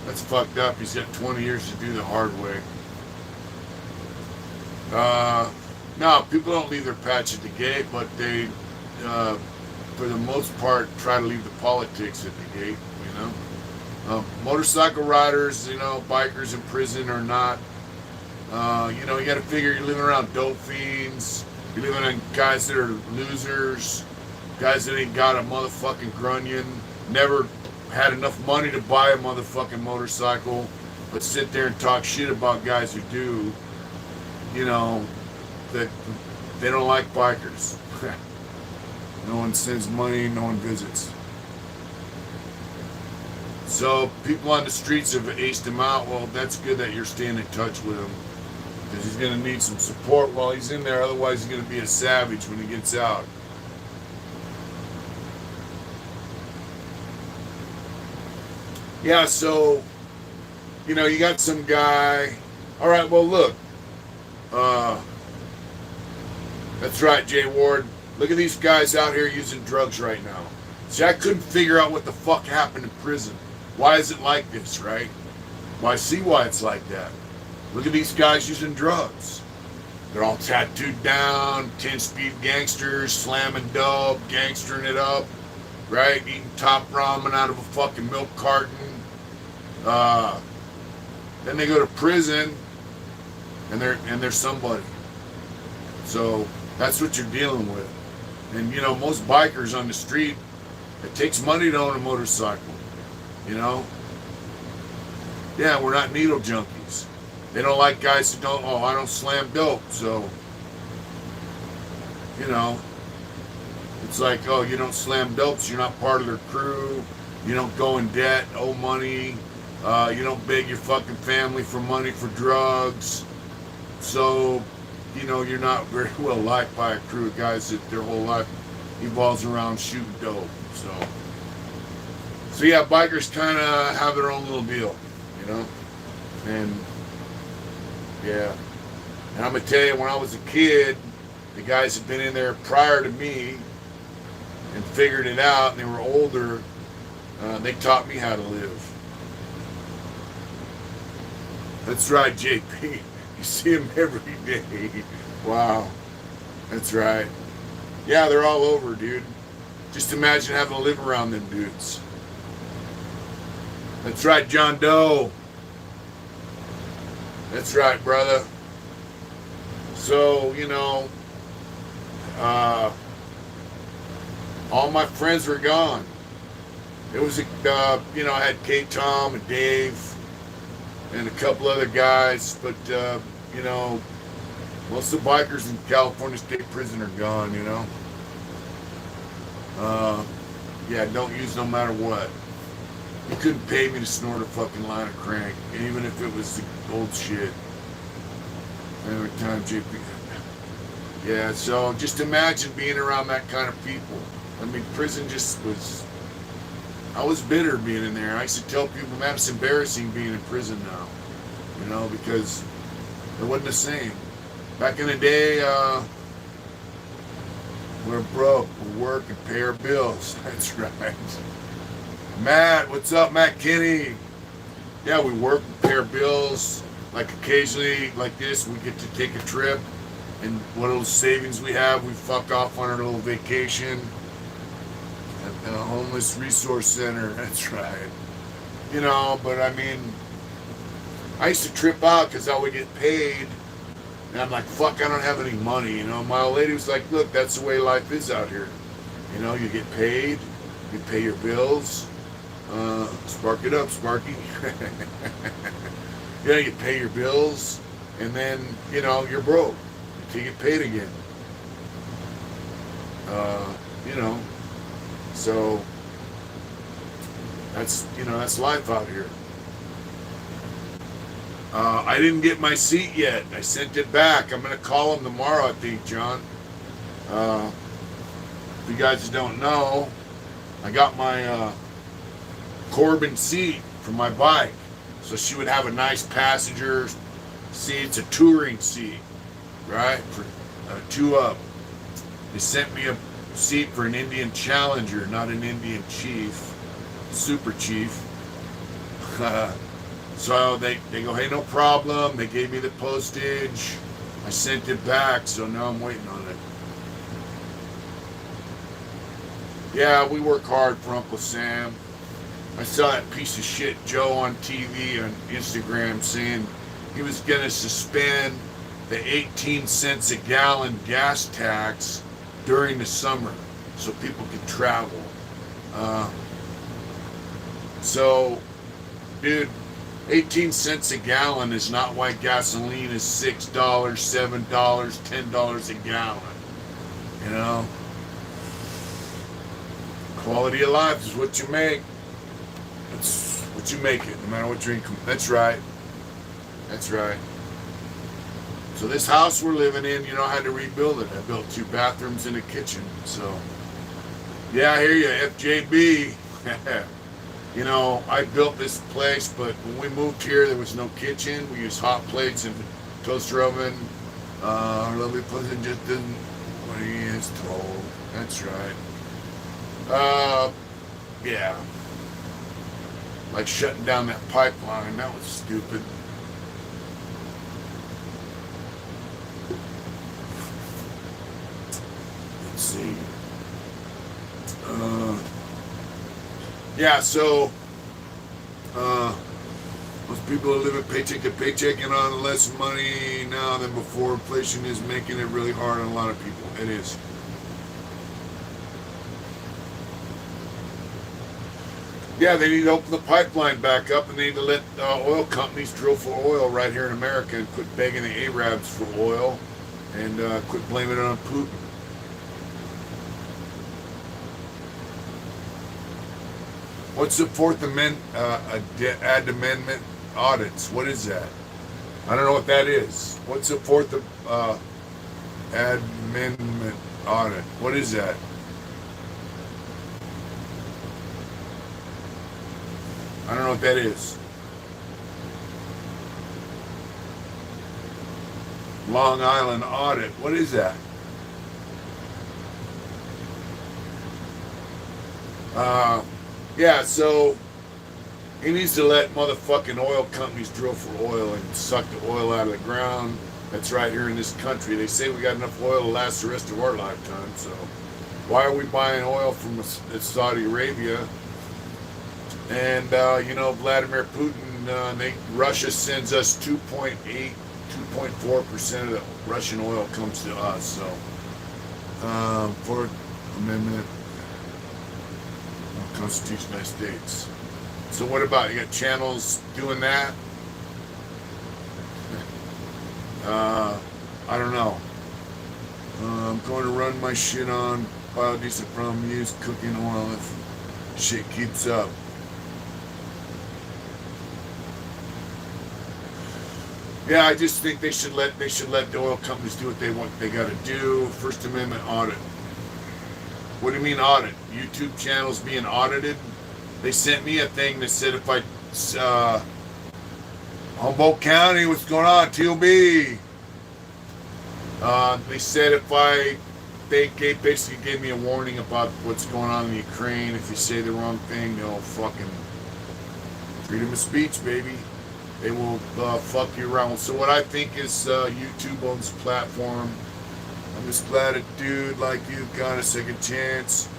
S1: That's fucked up. He's got 20 years to do the hard way. No, people don't leave their patch at the gate, but they, for the most part, try to leave the politics at the gate, you know. Motorcycle riders, you know, bikers in prison or not. You know, you got to figure you're living around dope fiends. You're living on guys that are losers. Guys that ain't got a motherfucking grunion, never had enough money to buy a motherfucking motorcycle, but sit there and talk shit about guys who do, you know, that they don't like bikers. No one sends money, no one visits. So people on the streets have aced him out. Well, that's good that you're staying in touch with him, because he's going to need some support while he's in there. Otherwise, he's going to be a savage when he gets out. Yeah, so, you know, you got some guy. All right, well, look. That's right, Jay Ward. Look at these guys out here using drugs right now. See, I couldn't figure out what the fuck happened in prison. Why is it like this, right? Well, I see why it's like that. Look at these guys using drugs. They're all tattooed down, 10-speed gangsters, slamming dub, gangstering it up, right? Eating top ramen out of a fucking milk carton. Then they go to prison, and they're somebody. So that's what you're dealing with. And you know, most bikers on the street, it takes money to own a motorcycle. You know? Yeah, we're not needle junkies. They don't like guys who don't, oh, I don't slam dope, so, you know, it's like, oh, you don't slam dope, so you're not part of their crew, you don't go in debt, owe money, you don't beg your fucking family for money for drugs, so, you know, you're not very well liked by a crew of guys that their whole life evolves around shooting dope, so yeah, bikers kind of have their own little deal, you know, and yeah, and I'm gonna tell you, when I was a kid, the guys had been in there prior to me and figured it out, and they were older. They taught me how to live. That's right, JP. You see them every day. Wow, that's right. Yeah, they're all over, dude. Just imagine having to live around them dudes. That's right, John Doe. That's right, brother. So, you know, all my friends were gone. It was, you know, I had K-Tom and Dave and a couple other guys, but, you know, most of the bikers in California State Prison are gone, you know. Yeah, don't use no matter what. You couldn't pay me to snort a fucking line of crank, even if it was the old shit. Every time, JP. Yeah, so just imagine being around that kind of people. I mean, prison just was... I was bitter being in there. I used to tell people, man, it's embarrassing being in prison now. You know, because it wasn't the same. Back in the day, we're broke. We work and pay our bills. That's right. Matt, what's up, Matt Kinney? Yeah, we work and pay our bills. Like occasionally, like this, we get to take a trip, and what little savings we have, we fuck off on our little vacation at a homeless resource center. That's right. You know, but I mean, I used to trip out because I would get paid, and I'm like, fuck, I don't have any money. You know, my old lady was like, look, that's the way life is out here. You know, you get paid, you pay your bills. Spark it up, Sparky. You know, you pay your bills, and then, you know, you're broke until you get paid again. You know, so that's, you know, that's life out here. I didn't get my seat yet. I sent it back. I'm going to call him tomorrow, I think, John. If you guys don't know, I got my Corbin seat for my bike. So she would have a nice passenger seat. It's a touring seat, right? For 2-up. They sent me a seat for an Indian Challenger, not an Indian Chief. Super Chief. So they go, hey, no problem. They gave me the postage. I sent it back, so now I'm waiting on it. Yeah, we work hard for Uncle Sam. I saw that piece of shit Joe on TV on Instagram saying he was going to suspend the 18 cents a gallon gas tax during the summer. so people can travel. So, dude, 18 cents a gallon is not why gasoline is $6, $7, $10 a gallon. You know? Quality of life is what you make. That's what you make it, no matter what your income. That's right. That's right. So this house we're living in, you know, I had to rebuild it. I built 2 bathrooms and a kitchen. So, yeah, I hear you, FJB. You know, I built this place, but when we moved here, there was no kitchen. We used hot plates and toaster oven. Our lovely person just didn't what he is told. That's right. Yeah. Like shutting down that pipeline. That was stupid. Let's see. Yeah, so most people are living paycheck to paycheck and on less money now than before. Inflation is making it really hard on a lot of people. It is. Yeah, they need to open the pipeline back up, and they need to let oil companies drill for oil right here in America and quit begging the Arabs for oil and quit blaming it on Putin. What's the Fourth Amendment, Amendment audits? What is that? I don't know what that is. What's the Fourth Amendment audit? What is that? I don't know what that is. Long Island audit. What is that? Yeah, so he needs to let motherfucking oil companies drill for oil and suck the oil out of the ground. That's right here in this country. They say we got enough oil to last the rest of our lifetime. So why are we buying oil from Saudi Arabia? And, you know, Vladimir Putin, Russia sends us 2.4% of the Russian oil comes to us. So, Fourth Amendment of Constitution of the United States. So what about, you got channels doing that? I don't know. I'm going to run my shit on biodiesel from used cooking oil if shit keeps up. Yeah, I just think they should let the oil companies do what they got to do. First Amendment audit. What do you mean audit? YouTube channels being audited? They sent me a thing that said if I Humboldt County, what's going on? TOB. They said if they basically gave me a warning about what's going on in Ukraine. If you say the wrong thing, they'll fucking freedom of speech, baby. They will fuck you around. So what I think is YouTube owns the platform. I'm just glad a dude like you got a second chance.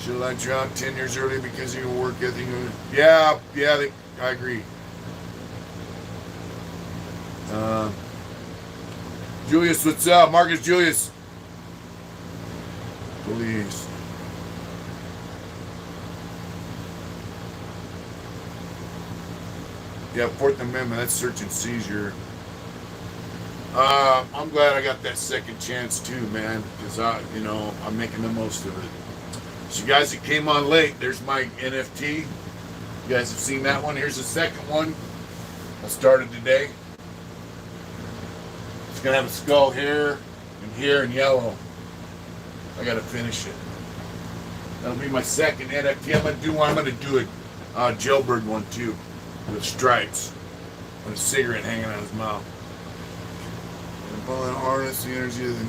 S1: Should have let you out 10 years early because of your work ethic. Yeah, I agree. Julius, what's up? Marcus Julius. Please. Yeah, Fourth Amendment, that's search and seizure. I'm glad I got that second chance too, man, because I'm making the most of it. So you guys that came on late, there's my NFT. You guys have seen that one. Here's the second one. I started today. It's gonna have a skull here and yellow. I gotta finish it. That'll be my second NFT. I'm gonna do a jailbird one too, with stripes, with a cigarette hanging out of his mouth. And pulling harness the energy of the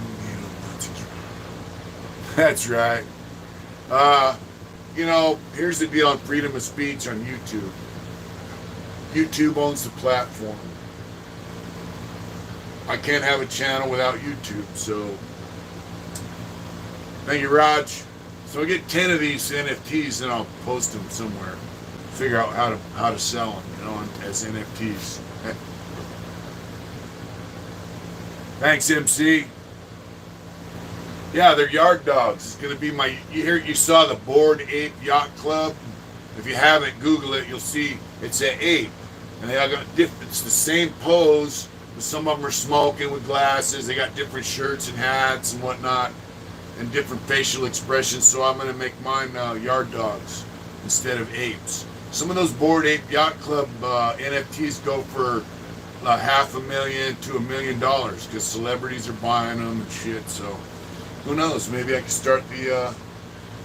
S1: That's right. Here's the deal on freedom of speech on YouTube. YouTube owns the platform. I can't have a channel without YouTube, so thank you, Raj. So I get 10 of these NFTs and I'll post them somewhere. Figure out how to sell them, as NFTs. Thanks, MC. Yeah, they're yard dogs. It's gonna be my. You saw the Bored Ape Yacht Club. If you haven't, Google it. You'll see it's an ape, and they all got it's the same pose. But some of them are smoking with glasses. They got different shirts and hats and whatnot, and different facial expressions. So I'm gonna make mine yard dogs instead of apes. Some of those Bored Ape Yacht Club NFTs go for $500,000 to $1 million because celebrities are buying them and shit. So who knows? Maybe I could start the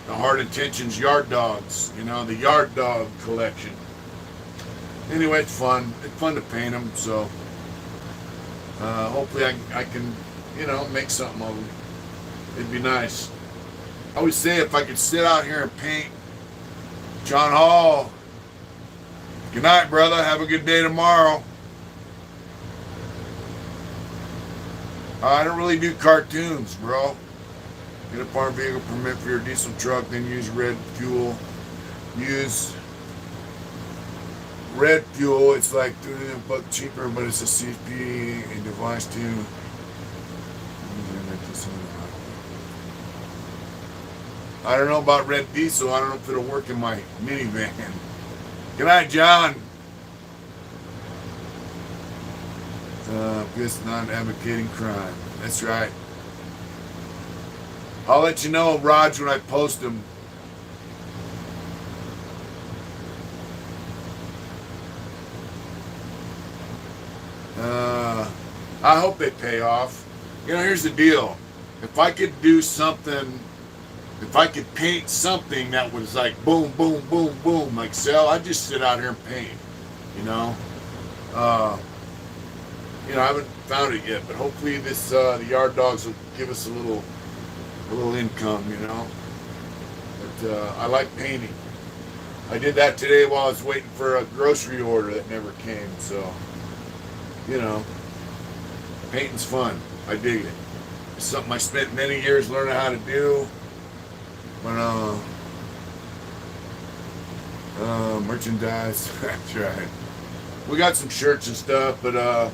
S1: Hard Intentions Yard Dogs. You know, the Yard Dog collection. Anyway, it's fun. It's fun to paint them. So hopefully I can, you know, make something of them. It'd be nice. I always say if I could sit out here and paint John Hall. Good night, brother. Have a good day tomorrow. I don't really do cartoons, bro. Get a farm vehicle permit for your diesel truck, then use red fuel. Use red fuel. It's like $2 cheaper, but it's a CP and device too. I don't know about red diesel. I don't know if it'll work in my minivan. Good night, John. Just not advocating crime. That's right. I'll let you know, Raj, when I post them. I hope they pay off. You know, here's the deal. If I could do something, if I could paint something that was like boom, boom, boom, boom, like Cell, I'd just sit out here and paint, you know. You know, I haven't found it yet, but hopefully this the yard dogs will give us a little income, you know. But I like painting. I did that today while I was waiting for a grocery order that never came. So, you know, painting's fun. I dig it. It's something I spent many years learning how to do. But merchandise, that's right. We got some shirts and stuff, but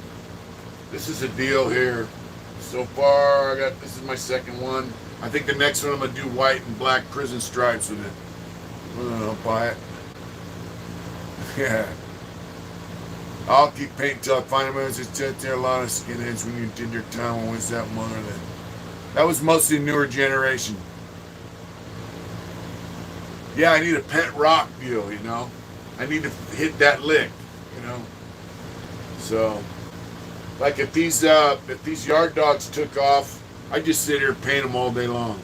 S1: this is a deal here. So far, this is my second one. I think the next one I'm gonna do white and black prison stripes with it. I'll buy it. Yeah. I'll keep painting till I find them. There's just there a lot of skinheads when you did your time. When was that one or that? That was mostly newer generation. Yeah, I need a pet rock deal, you know. I need to hit that lick, you know. So, like if these yard dogs took off, I just sit here and paint them all day long.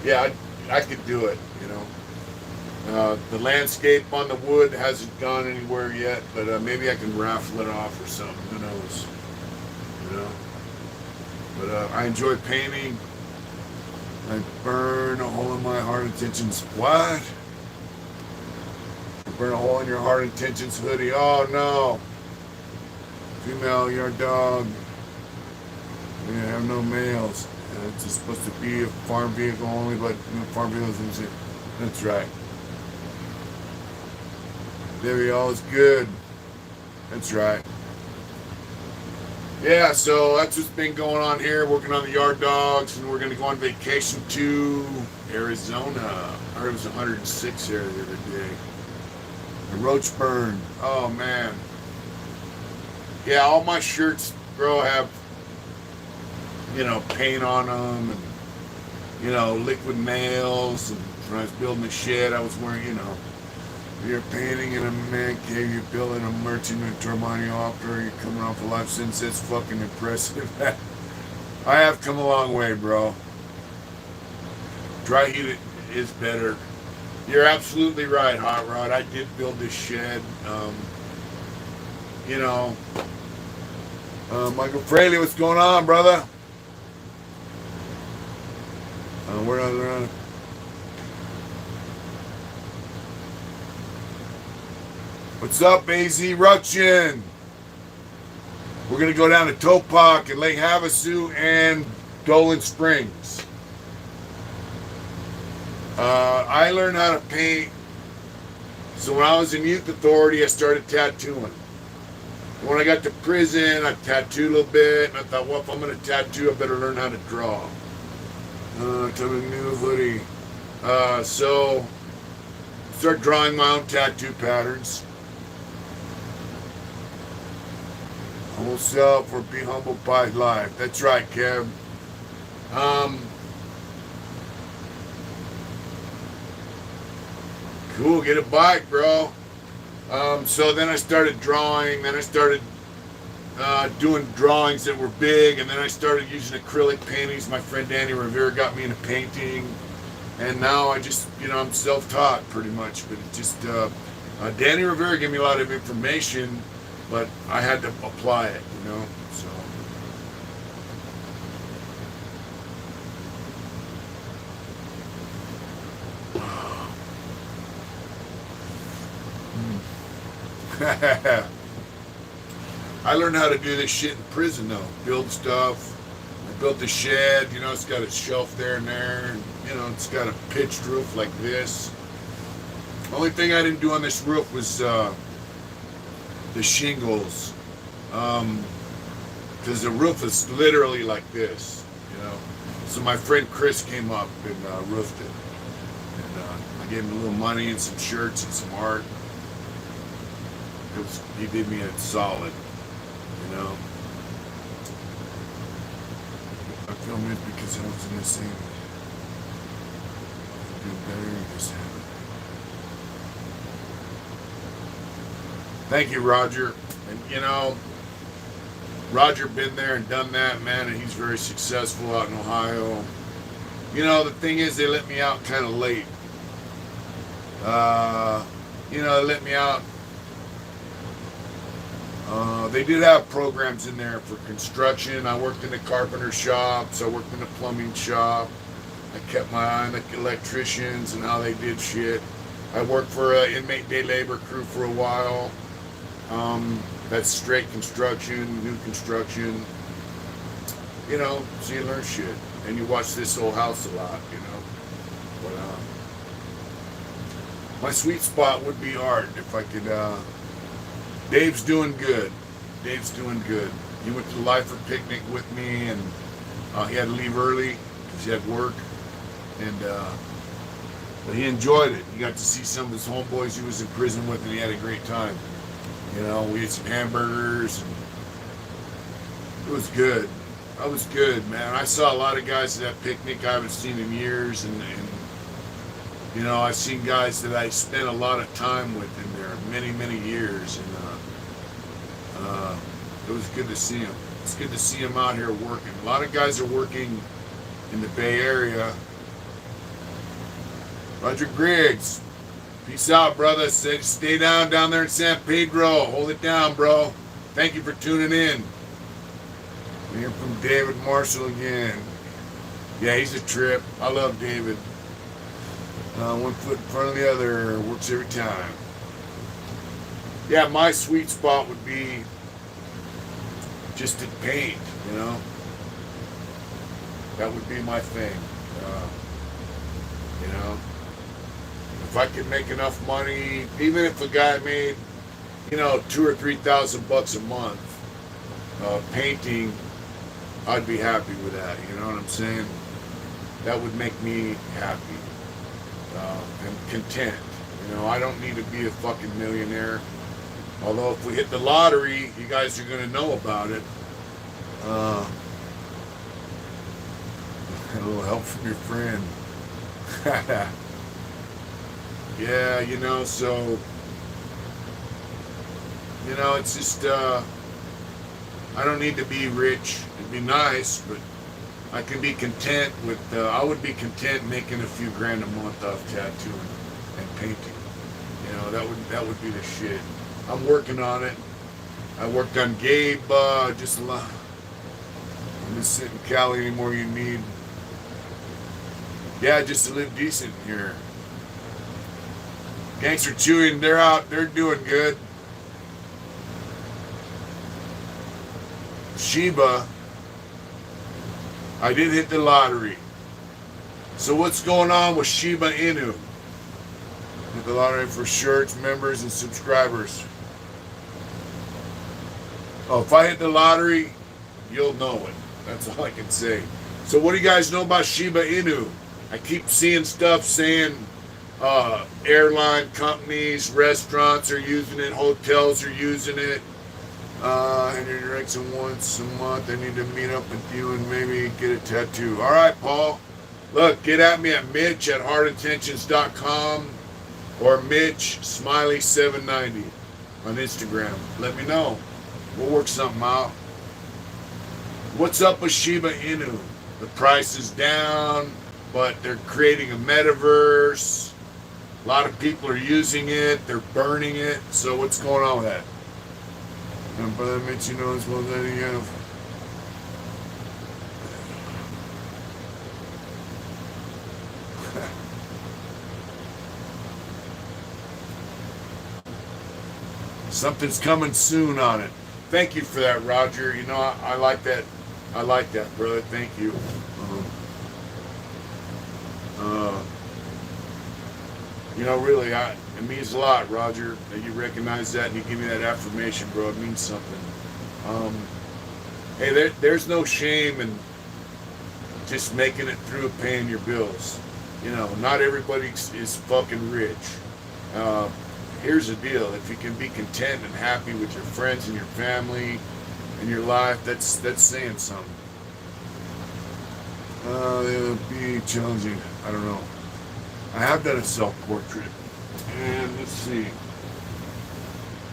S1: Yeah, I could do it, you know. The landscape on the wood hasn't gone anywhere yet, but maybe I can raffle it off or something. Who knows? You know. But I enjoy painting. I burn a hole in my Hard Intentions. What? Burn a hole in your Hard Intentions hoodie. Oh no. Female, your dog. We have no males. It's just supposed to be a farm vehicle only, but farm vehicles is it. That's right. Debbie, all is good. That's right. Yeah, so that's what's been going on here, working on the yard dogs, and we're going to go on vacation to Arizona. I heard it was 106 there the other day. The roach burn. Oh, man. Yeah, all my shirts, bro, have, you know, paint on them and, you know, liquid nails. And when I was building the shed, I was wearing, you know, you're painting in a man cave, you're building a merchant in Termani offer, you're coming off a life sentence. That's fucking impressive. I have come a long way, bro. Dry heat is better. You're absolutely right, Hot Rod. I did build this shed. You know, Michael Fraley, what's going on, brother? We're on. What's up, AZ Ruction? We're going to go down to Topak and Lake Havasu and Dolan Springs. I learned how to paint. So when I was in youth authority, I started tattooing. When I got to prison, I tattooed a little bit, and I thought, well, if I'm going to tattoo, I better learn how to draw. To the new hoodie. So, start drawing my own tattoo patterns. Humble self or be humble by life. That's right, Kev. Cool, get a bike, bro. So then I started drawing. Then I started doing drawings that were big, and then I started using acrylic paintings. My friend Danny Rivera got me into painting, and now I just, I'm self-taught pretty much. But it just Danny Rivera gave me a lot of information, but I had to apply it, So. I learned how to do this shit in prison though. Build stuff. I built a shed, it's got a shelf there and there, and, it's got a pitched roof like this. The only thing I didn't do on this roof was the shingles. Because the roof is literally like this, So my friend Chris came up and roofed it. And I gave him a little money and some shirts and some art. He did me a solid, I filmed it because I was in the same. Do better this happened. Thank you, Roger. And Roger been there and done that, man, and he's very successful out in Ohio. The thing is, they let me out kind of late. They let me out. They did have programs in there for construction. I worked in the carpenter shops. I worked in the plumbing shop. I kept my eye on the electricians and how they did shit. I worked for an inmate day labor crew for a while. That's straight construction, new construction. So you learn shit. And you watch This Old House a lot, But my sweet spot would be art if I could. Dave's doing good. Dave's doing good. He went to the Lifer picnic with me, and he had to leave early because he had work. And but he enjoyed it. He got to see some of his homeboys he was in prison with, and he had a great time. We had some hamburgers, and it was good. I was good, man. I saw a lot of guys at that picnic I haven't seen in years, and I've seen guys that I spent a lot of time with in there, many, many years, and it was good to see them. It's good to see them out here working. A lot of guys are working in the Bay Area. Roger Griggs, peace out, brother. Stay down there in San Pedro. Hold it down, bro. Thank you for tuning in. We hear from David Marshall again. Yeah, he's a trip. I love David. One foot in front of the other, works every time. Yeah, my sweet spot would be just to paint, That would be my thing. If I could make enough money, even if a guy made, $2,000 or $3,000 a month painting, I'd be happy with that. You know what I'm saying? That would make me happy and content. I don't need to be a fucking millionaire. Although if we hit the lottery, you guys are going to know about it. A little help from your friend. Yeah, so, it's just, I don't need to be rich. It'd be nice, but I can be content with, I would be content making a few grand a month off tattooing and painting. That would be the shit. I'm working on it. I worked on Gabe, just a lot. I'm just sitting in Cali anymore you need. Yeah, just to live decent here. Gangster Chewing, they're out, they're doing good. Sheba, I did hit the lottery. So what's going on with Shiba Inu? Hit the lottery for shirts, members, and subscribers. Oh, if I hit the lottery, you'll know it. That's all I can say. So what do you guys know about Shiba Inu? I keep seeing stuff saying airline companies, restaurants are using it, hotels are using it. And your direction once a month. I need to meet up with you and maybe get a tattoo. All right, Paul. Look, get at me at Mitch at heartintentions.com or Mitch Smiley790 on Instagram. Let me know. We'll work something out. What's up with Shiba Inu? The price is down, but they're creating a metaverse. A lot of people are using it. They're burning it. So what's going on with that? And brother Mitch, you know as well as any of. Something's coming soon on it. Thank you for that, Roger. You know, I like that. I like that, brother. Thank you. You know, really, it means a lot, Roger, that you recognize that and you give me that affirmation, bro. It means something. Hey, there's no shame in just making it through paying your bills. You know, not everybody is fucking rich. Here's the deal. If you can be content and happy with your friends and your family and your life, that's saying something. It would be challenging. I don't know. I have done a self-portrait. And let's see.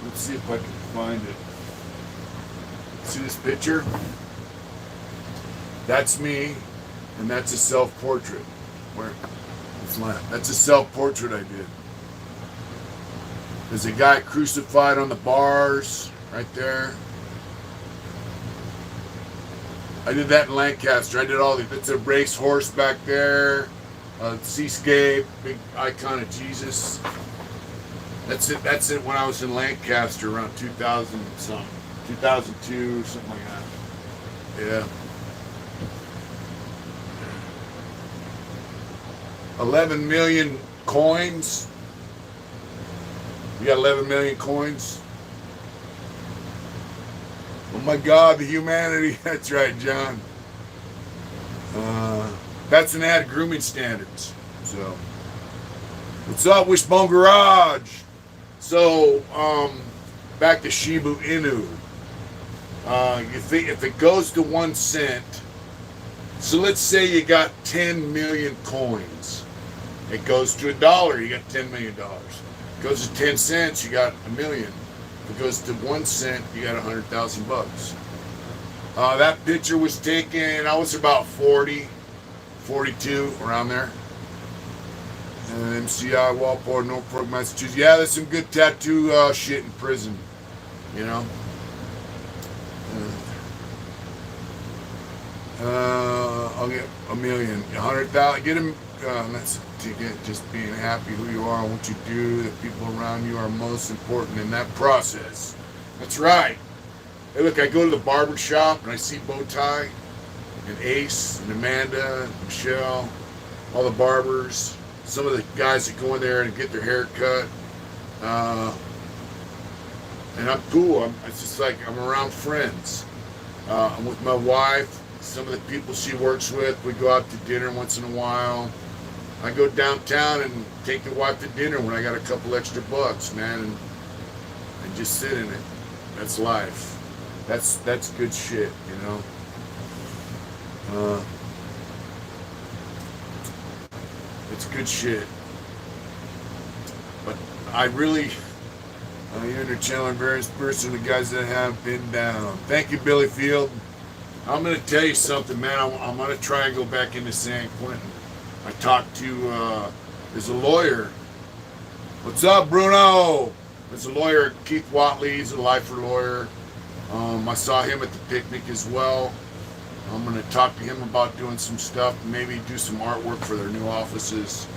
S1: Let's see if I can find it. See this picture? That's me, and that's a self-portrait. Where? That's a self-portrait I did. There's a guy crucified on the bars right there. I did that in Lancaster. I did all these. It's a racehorse back there. Seascape, big icon of Jesus. That's it. That's it. When I was in Lancaster around 2000 something, 2002, something like that. Yeah. 11 million coins. You got 11 million coins. Oh my God, the humanity. That's right, John. That's an ad of grooming standards. So, what's up, Wishbone Garage? So, back to Shiba Inu. You think if it goes to 1 cent, so let's say you got 10 million coins. It goes to $1, you got $10 million. It goes to 10 cents, you got $1 million. If it goes to 1 cent, you got $100,000. That picture was taken, I was about 40, 42, around there. And MCI, Walport, Norfolk, Massachusetts. Yeah, there's some good tattoo shit in prison, you know. I'll get $1 million, 100,000. Get him. That's to get just being happy who you are and what you do. The people around you are most important in that process. That's right. Hey, look, I go to the barber shop and I see Bowtie and Ace and Amanda and Michelle, all the barbers, some of the guys that go in there and get their hair cut. And I'm cool. It's just like I'm around friends. I'm with my wife. Some of the people she works with, we go out to dinner once in a while. I go downtown and take the wife to dinner when I got a couple extra bucks, man, and just sit in it. That's life. That's good shit, you know. It's good shit. But I really, you're in the channel and various person, the guys that have been down. Thank you, Billy Field. I'm going to tell you something, man. I'm going to try and go back into San Quentin. I talked to, there's a lawyer. What's up, Bruno? There's a lawyer, Keith Watley. He's a lifer lawyer. I saw him at the picnic as well. I'm going to talk to him about doing some stuff, maybe do some artwork for their new offices.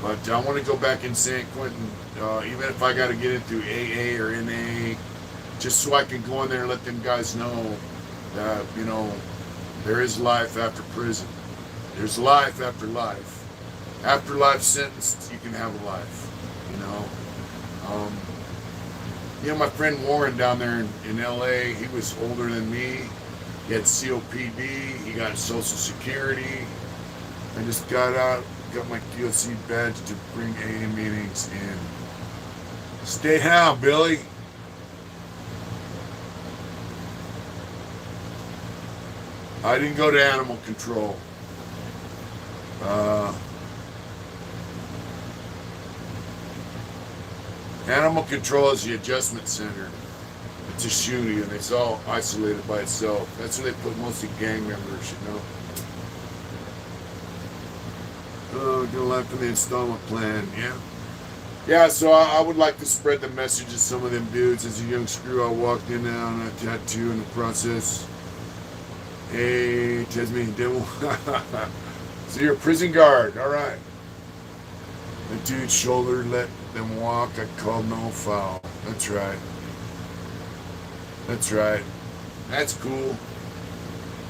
S1: But I want to go back in San Quentin, even if I got to get into AA or NA, just so I can go in there and let them guys know that, you know, there is life after prison. There's life after life. After life sentence, you can have a life, you know. You know, my friend Warren down there in LA, he was older than me. He had COPD. He got Social Security. I just got out, got my DOC badge to bring AA meetings in. Stay down, Billy. I didn't go to animal control. Animal control is the adjustment center. It's a shooting and it's all isolated by itself. That's where they put mostly gang members, you know. Oh, do life in the installment plan, yeah. Yeah, so I would like to spread the message to some of them dudes. As a young screw, I walked in on a tattoo in the process. Hey, Tasmanian devil. So you're a prison guard, all right. The dude's shoulder let them walk. I called no foul. That's right. That's right. That's cool.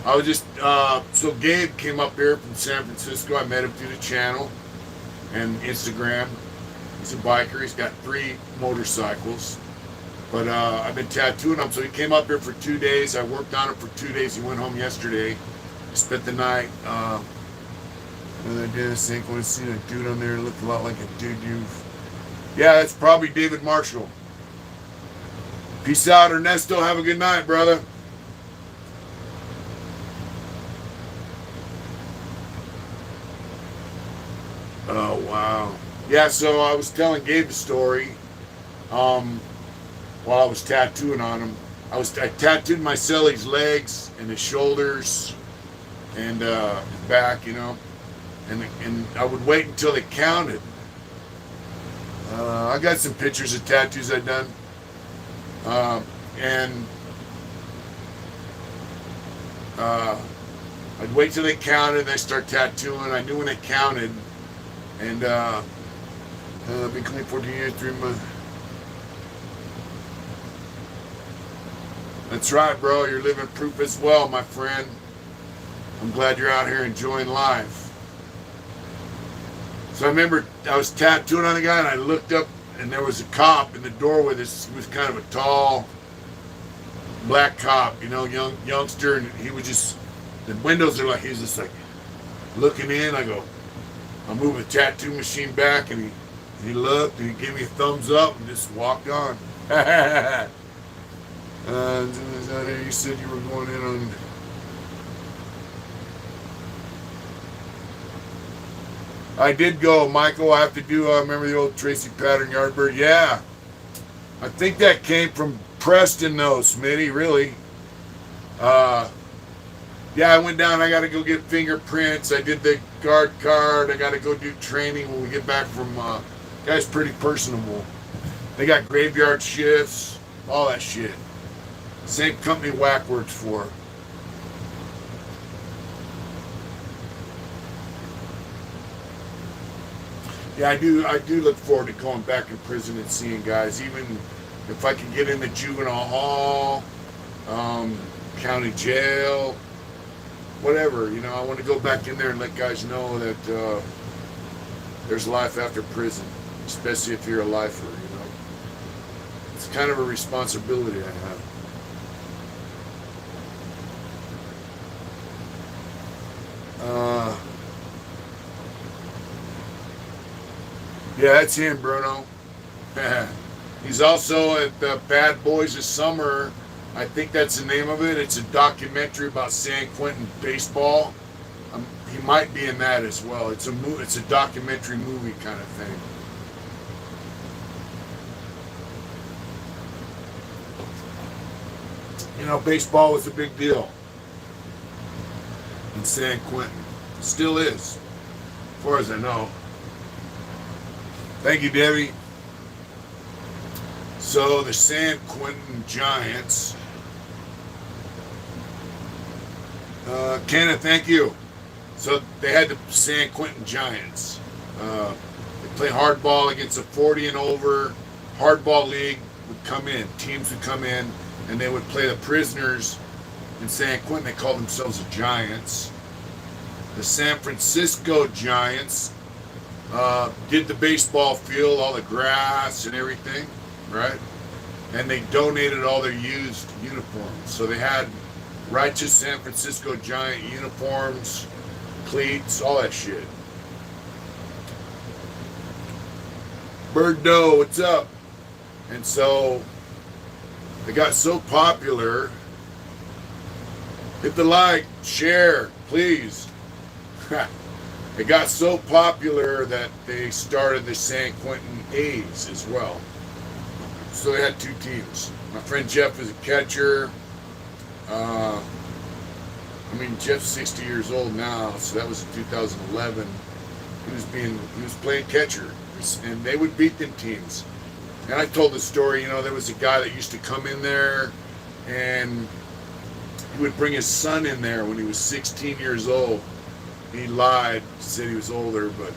S1: I was just, so Gabe came up here from San Francisco. I met him through the channel and Instagram. He's a biker. He's got 3 motorcycles. But I've been tattooing him. So he came up here for 2 days. I worked on him for 2 days. He went home yesterday. I spent the night. And I did think when I seen a dude on there looked a lot like a dude you've. Yeah, that's probably David Marshall. Peace out, Ernesto. Have a good night, brother. Oh, wow. Yeah, so I was telling Gabe the story while I was tattooing on him. I tattooed my celly's legs and his shoulders and his back, you know. And I would wait until they counted. I got some pictures of tattoos I've done. And I'd wait till they counted and I start tattooing. I knew when they counted. And I've been clean 14 years, 3 months. That's right, bro. You're living proof as well, my friend. I'm glad you're out here enjoying life. So I remember I was tattooing on the guy and I looked up and there was a cop in the doorway. He was kind of a tall black cop, you know, youngster, and he was just, the windows are like, he's just like looking in. I moved the tattoo machine back and he looked and he gave me a thumbs up and just walked on. You said you were going in on. I did go, Michael. I have to do, remember the old Tracy Pattern Yardbird? Yeah. I think that came from Preston, though, Smitty, really. Yeah, I went down. I got to go get fingerprints. I did the guard card. I got to go do training when we get back from, guy's pretty personable. They got graveyard shifts, all that shit. Same company Whack works for. Yeah, I do look forward to going back in prison and seeing guys, even if I can get into juvenile hall, county jail, whatever, you know, I want to go back in there and let guys know that there's life after prison, especially if you're a lifer, you know. It's kind of a responsibility I have. Yeah, that's him, Bruno. He's also at the Bad Boys of Summer. I think that's the name of it. It's a documentary about San Quentin baseball. He might be in that as well. It's a documentary movie kind of thing. You know, baseball was a big deal in San Quentin. Still is, as far as I know. Thank you, Debbie. So the San Quentin Giants. Kenneth, thank you. So they had the San Quentin Giants. They play hardball against a 40 and over hardball league. Would come in, teams would come in, and they would play the prisoners in San Quentin. They called themselves the Giants. The San Francisco Giants did the baseball field, all the grass and everything, right? and they donated all their used uniforms. So they had righteous San Francisco Giant uniforms, cleats, all that shit. Bird Doe, what's up? And so they got so popular. Hit the like, share, please. It got so popular that they started the San Quentin A's as well. So they had two teams. My friend Jeff is a catcher. Jeff's 60 years old now, so that was in 2011. He was playing catcher, and they would beat them teams. And I told the story, there was a guy that used to come in there, and he would bring his son in there when he was 16 years old. He lied, said he was older, but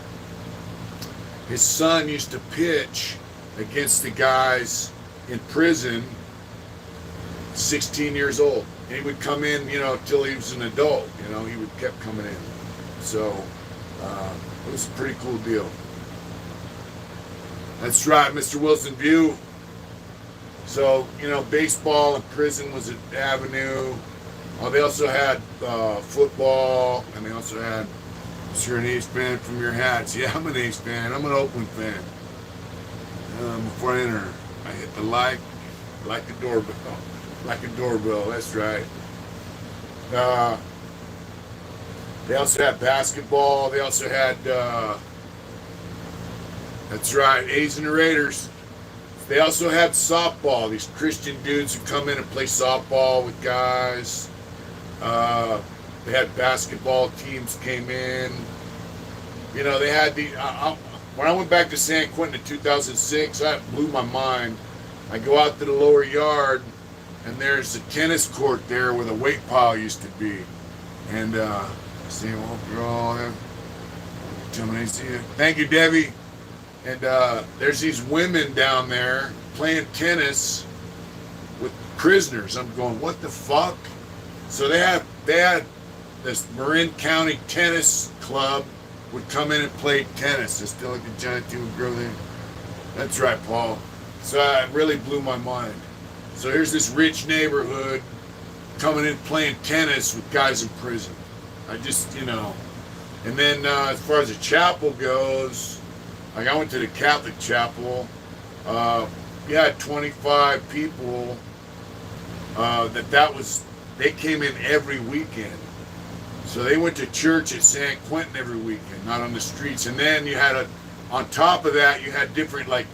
S1: his son used to pitch against the guys in prison, 16 years old. And he would come in, till he was an adult. He would kept coming in. So it was a pretty cool deal. That's right, Mr. Wilson View. So, baseball in prison was an avenue. They also had football, and they also had, is you're an A's fan from your hats? Yeah, I'm an A's fan. I'm an Oakland fan. Before I enter, I hit the like the doorbell. Like a doorbell, that's right. They also had basketball. They also had, that's right, A's and the Raiders. They also had softball. These Christian dudes would come in and play softball with guys. They had basketball teams came in. They had the, when I went back to San Quentin in 2006, that blew my mind. I go out to the lower yard, and there's a tennis court there where the weight pile used to be. And, see, well, you're all there. Thank you, Debbie. And there's these women down there playing tennis with prisoners. I'm going, what the fuck? So they had this Marin County Tennis Club would come in and play tennis. It's still like a giant team would grow there. That's right, Paul. So it really blew my mind. So here's this rich neighborhood coming in playing tennis with guys in prison. I just, And then as far as the chapel goes, like I went to the Catholic chapel. You had 25 people. They came in every weekend. So they went to church at San Quentin every weekend, not on the streets. And then you had on top of that, you had different, they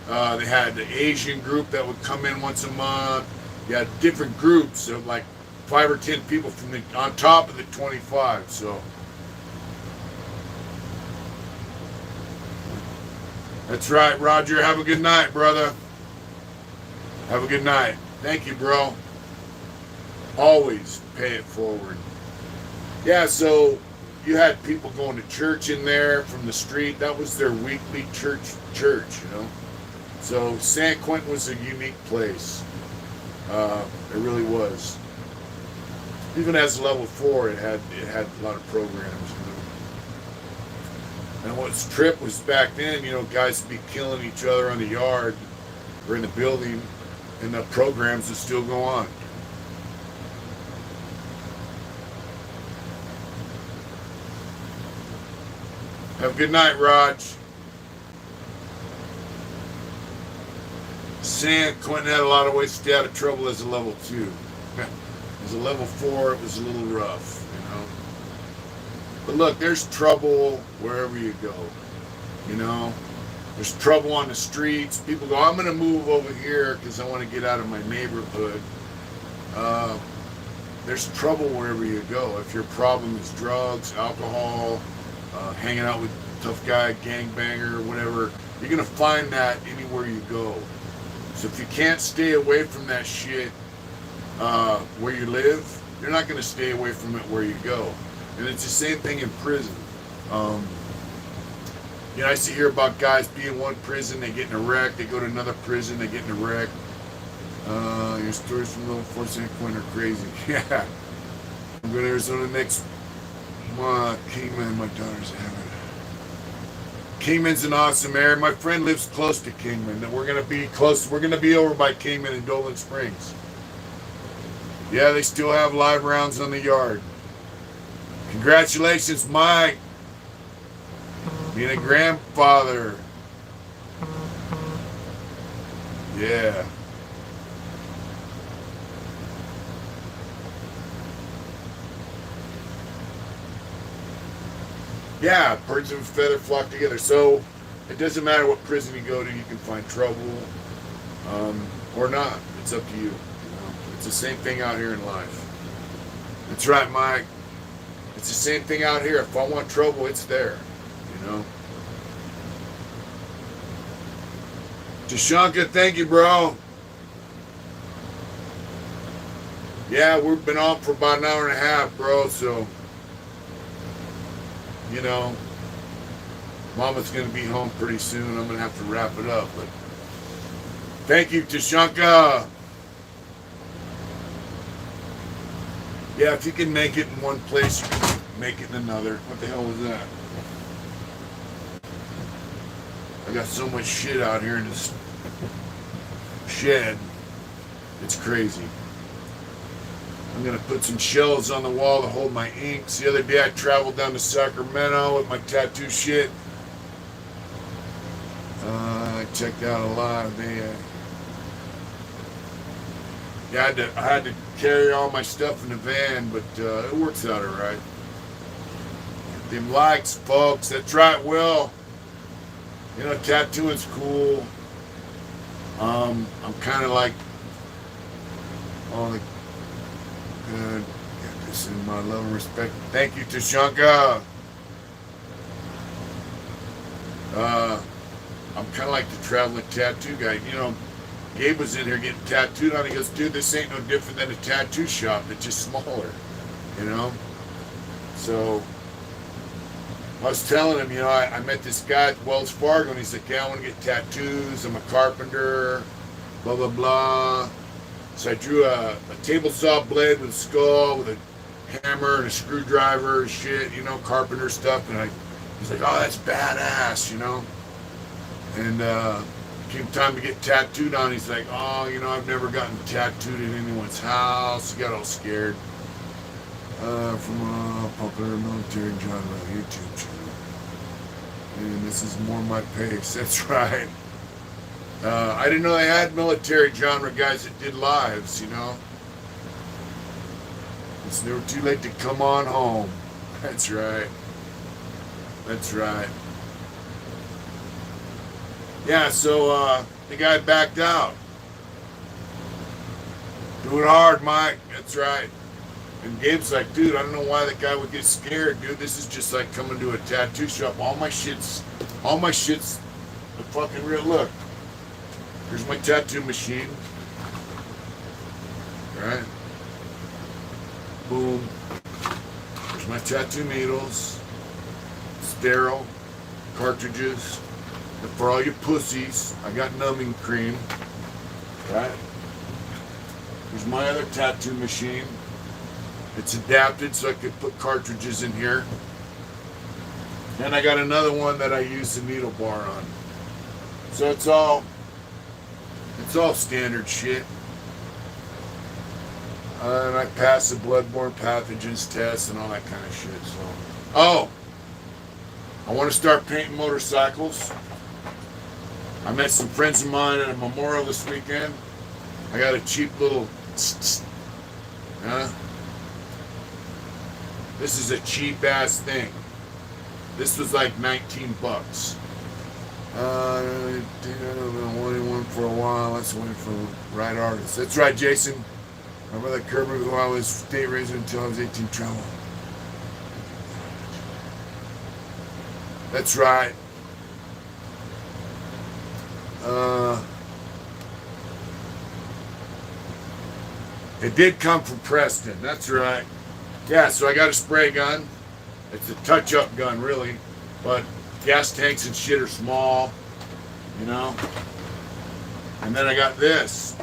S1: had the Asian group that would come in once a month. You had different groups of 5 or 10 people on top of the 25. So that's right, Roger. Have a good night, brother. Have a good night. Thank you, bro. Always pay it forward. Yeah, so you had people going to church in there from the street. That was their weekly church. So San Quentin was a unique place. It really was. Even as level 4, it had a lot of programs. And what's trip was back then, guys would be killing each other on the yard or in the building, and the programs would still go on. Have a good night, Raj. San Quentin had a lot of ways to stay out of trouble as a level 2. As a level 4, it was a little rough, But look, there's trouble wherever you go, There's trouble on the streets. People go, I'm going to move over here because I want to get out of my neighborhood. There's trouble wherever you go. If your problem is drugs, alcohol, hanging out with a tough guy, gangbanger, whatever, you're going to find that anywhere you go. So if you can't stay away from that shit where you live, you're not going to stay away from it where you go. And it's the same thing in prison. I used to hear about guys being in one prison, they get in a wreck, they go to another prison, they get in a wreck. Your stories from level 4 San Quentin are crazy. Yeah. I'm going to Arizona next month. Kingman, my daughter's having. Kingman's an awesome area. My friend lives close to Kingman. And we're gonna be close. We're gonna be over by Kingman and Dolan Springs. Yeah, they still have live rounds on the yard. Congratulations, Mike. Being a grandfather. Yeah. Yeah, birds of a feather flock together. So it doesn't matter what prison you go to, you can find trouble or not. It's up to you. It's the same thing out here in life. That's right, Mike. It's the same thing out here. If I want trouble, it's there. You know. Tashanka, thank you, bro. Yeah, we've been on for about an hour and a half, bro. So, you know, Mama's gonna be home pretty soon. I'm gonna have to wrap it up. But thank you, Tashanka. Yeah, if you can make it in one place, you can make it in another. What the hell was that? I got so much shit out here in this shed. It's crazy. I'm going to put some shelves on the wall to hold my inks. The other day I traveled down to Sacramento with my tattoo shit. I checked out a lot. I had to carry all my stuff in the van, but it works out all right. Them likes, folks. That's right, Will. You know, tattooing's cool. I'm kind of like, good. Got this in my love and respect. Thank you, Tashanka. I'm kind of like the traveling tattoo guy. You know, Gabe was in here getting tattooed on. He goes, dude, this ain't no different than a tattoo shop. It's just smaller, you know? So I was telling him, you know, I met this guy at Wells Fargo, and he's like, yeah, I want to get tattoos. I'm a carpenter, blah, blah, blah. So I drew a table saw blade with a skull, with a hammer and a screwdriver and shit, you know, carpenter stuff. And he's like, oh, that's badass, you know? And came time to get tattooed on. He's like, oh, you know, I've never gotten tattooed in anyone's house. He got all scared. From a popular military genre YouTube channel. And this is more my pace. That's right. I didn't know they had military genre guys that did lives, you know. It's never too late to come on home. That's right. That's right. Yeah, so the guy backed out. Do it hard, Mike. That's right. And Gabe's like, dude, I don't know why that guy would get scared, dude. This is just like coming to a tattoo shop. All my shit's the fucking real. Look, here's my tattoo machine. Right? Boom. There's my tattoo needles. Sterile. Cartridges. And for all you pussies, I got numbing cream. Right? Here's my other tattoo machine. It's adapted so I could put cartridges in here. And I got another one that I use the needle bar on. So it's all standard shit. And I passed the bloodborne pathogens test and all that kind of shit. So, oh, I want to start painting motorcycles. I met some friends of mine at a memorial this weekend. I got a cheap little, This is a cheap ass thing. This was like $19. I wanted one for a while. Let's wait for the right artist. That's right, Jason. My brother Kerber, who I was state raised until I was 18, travel. That's right. It did come from Preston. That's right. Yeah, so I got a spray gun. It's a touch-up gun, really. But gas tanks and shit are small, you know. And then I got this.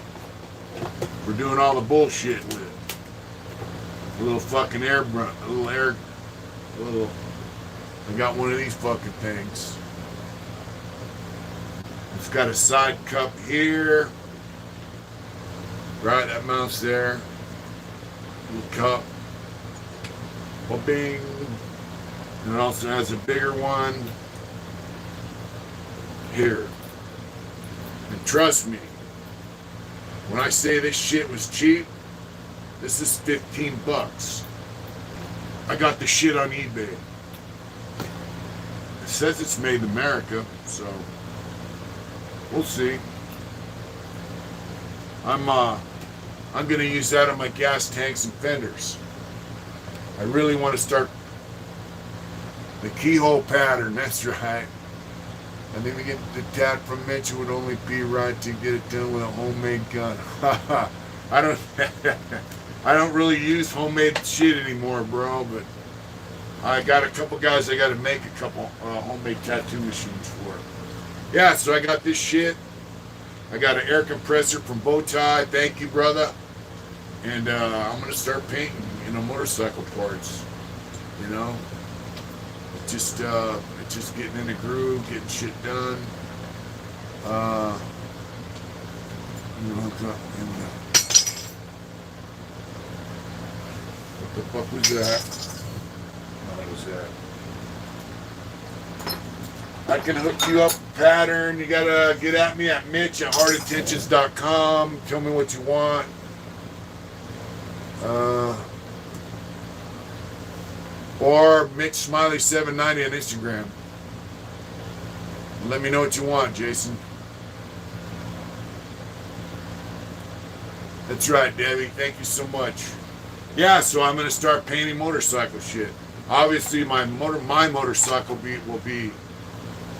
S1: We're doing all the bullshit with it. A little fucking I got one of these fucking things. It's got a side cup here. Right, that mounts there. Little cup. Bing. And it also has a bigger one here. And trust me, when I say this shit was cheap, this is 15 bucks. I got the shit on eBay. It says it's made in America, so we'll see. I'm gonna use that on my gas tanks and fenders. I really want to start the keyhole pattern. That's right. I think we get the tat from Mitch. It would only be right to get it done with a homemade gun. I don't. I don't really use homemade shit anymore, bro. But I got a couple guys I got to make a couple homemade tattoo machines for. Yeah, so I got this shit. I got an air compressor from Bowtie. Thank you, brother. And I'm gonna start painting, motorcycle parts. Just getting in the groove, getting shit done. What the fuck was that? What was that? I can hook you up a pattern. You gotta get at me at Mitch@heartintentions.com. Tell me what you want. Or Mitch Smiley 790 on Instagram. Let me know what you want, Jason. That's right, Debbie. Thank you so much. Yeah, so I'm gonna start painting motorcycle shit. Obviously, my motorcycle will be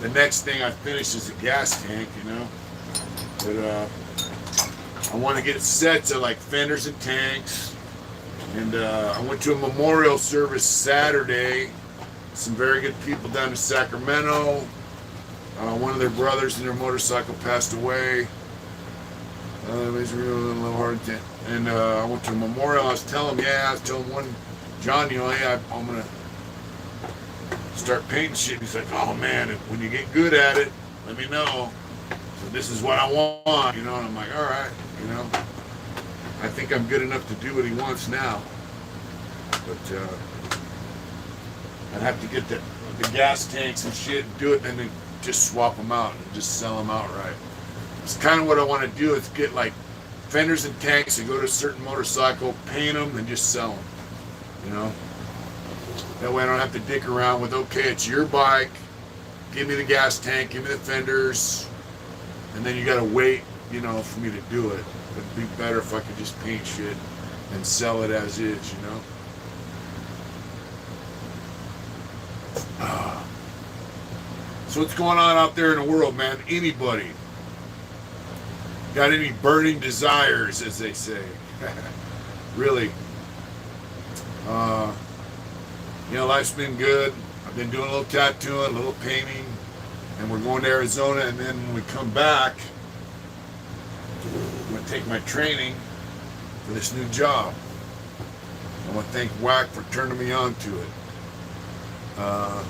S1: the next thing I finish is a gas tank, But I want to get set to like fenders and tanks. And I went to a memorial service Saturday. Some very good people down in Sacramento. One of their brothers and their motorcycle passed away. And I went to a memorial. I was telling one John, hey, I'm gonna start painting shit. He's like, oh man, when you get good at it, let me know. So this is what I want, And I'm like, all right, I think I'm good enough to do what he wants now. But I'd have to get the gas tanks and shit, do it, and then just swap them out and just sell them outright. It's kind of what I want to do is get like fenders and tanks and go to a certain motorcycle, paint them, and just sell them. That way I don't have to dick around with, okay, it's your bike, give me the gas tank, give me the fenders, and then you got to wait, for me to do it. It'd be better if I could just paint shit and sell it as is, So what's going on out there in the world, man? Anybody got any burning desires, as they say? Really? Life's been good. I've been doing a little tattooing, a little painting, and we're going to Arizona, and then when we come back, I'm going to take my training for this new job. I want to thank WAC for turning me on to it. I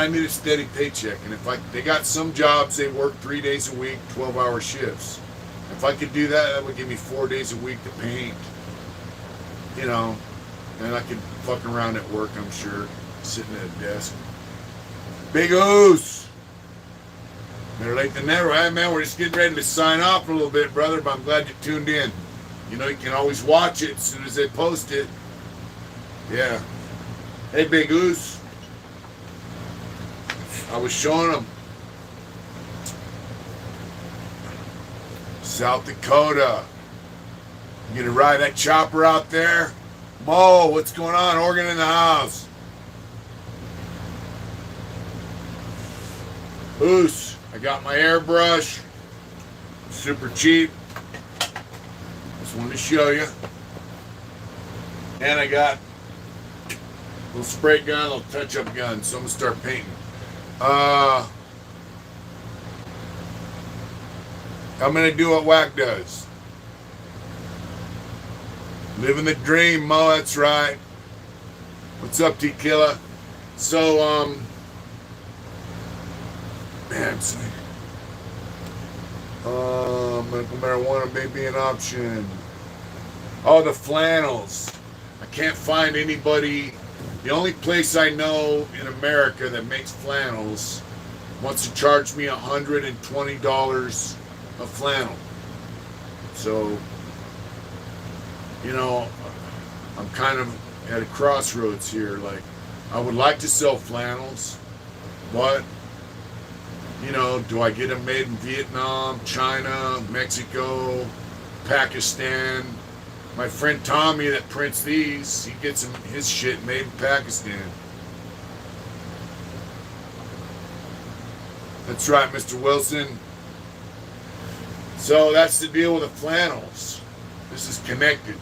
S1: need a steady paycheck, and they got some jobs, they work 3 days a week, 12-hour shifts. If I could do that, that would give me 4 days a week to paint, and I could fuck around at work, I'm sure, sitting at a desk. Big Oos! Better late than never. Hey, man, we're just getting ready to sign off a little bit, brother, but I'm glad you tuned in. You can always watch it as soon as they post it. Yeah. Hey, Big Oos. I was showing them. South Dakota. You gonna ride that chopper out there? Mo, what's going on? Oregon in the house. Oos, I got my airbrush. Super cheap. Just wanted to show you. And I got a little spray gun, a little touch-up gun, so I'm gonna start painting. I'm gonna do what WAC does. Living the dream, Mo, that's right. What's up, T-Killa? So, man, Medical marijuana may be an option. Oh, the flannels. I can't find anybody. The only place I know in America that makes flannels wants to charge me $120 a flannel. So, you know, I'm kind of at a crossroads here. Like, I would like to sell flannels, but, you know, do I get them made in Vietnam, China, Mexico, Pakistan? My friend Tommy that prints these, he gets his shit made in Pakistan. That's right, Mr. Wilson. So that's the deal with the flannels. This is connected.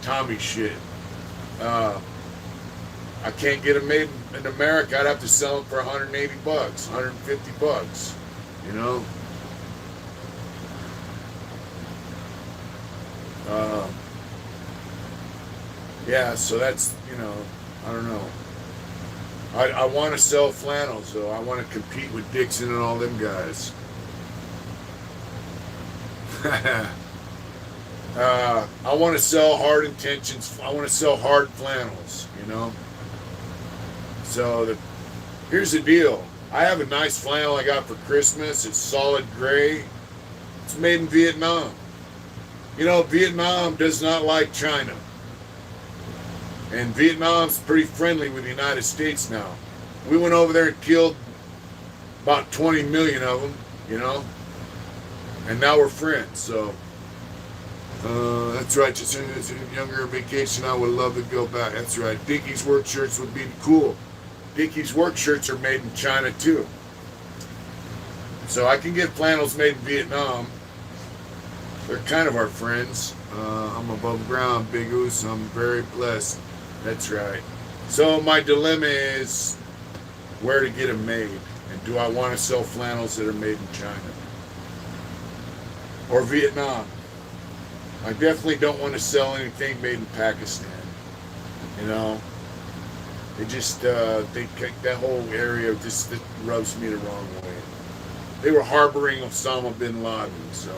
S1: Tommy shit. I can't get them made in America. I'd have to sell them for 180 bucks, 150 bucks. You know? Yeah, so that's, you know, I don't know. I want to sell flannels, though. I want to compete with Dixon and all them guys. I want to sell hard intentions. I want to sell hard flannels, you know. So here's the deal. I have a nice flannel I got for Christmas. It's solid gray. It's made in Vietnam. You know, Vietnam does not like China. And Vietnam's pretty friendly with the United States now. We went over there and killed about 20 million of them, you know. And now we're friends, so. That's right, just as a younger vacation, I would love to go back. That's right. Dickies work shirts would be cool. Dickies work shirts are made in China, too. So I can get flannels made in Vietnam. They're kind of our friends. I'm above ground, Big Oos. I'm very blessed. That's right. So my dilemma is where to get them made. And do I want to sell flannels that are made in China? Or Vietnam? I definitely don't want to sell anything made in Pakistan. You know? They just, that whole area just rubs me the wrong way. They were harboring Osama bin Laden, so,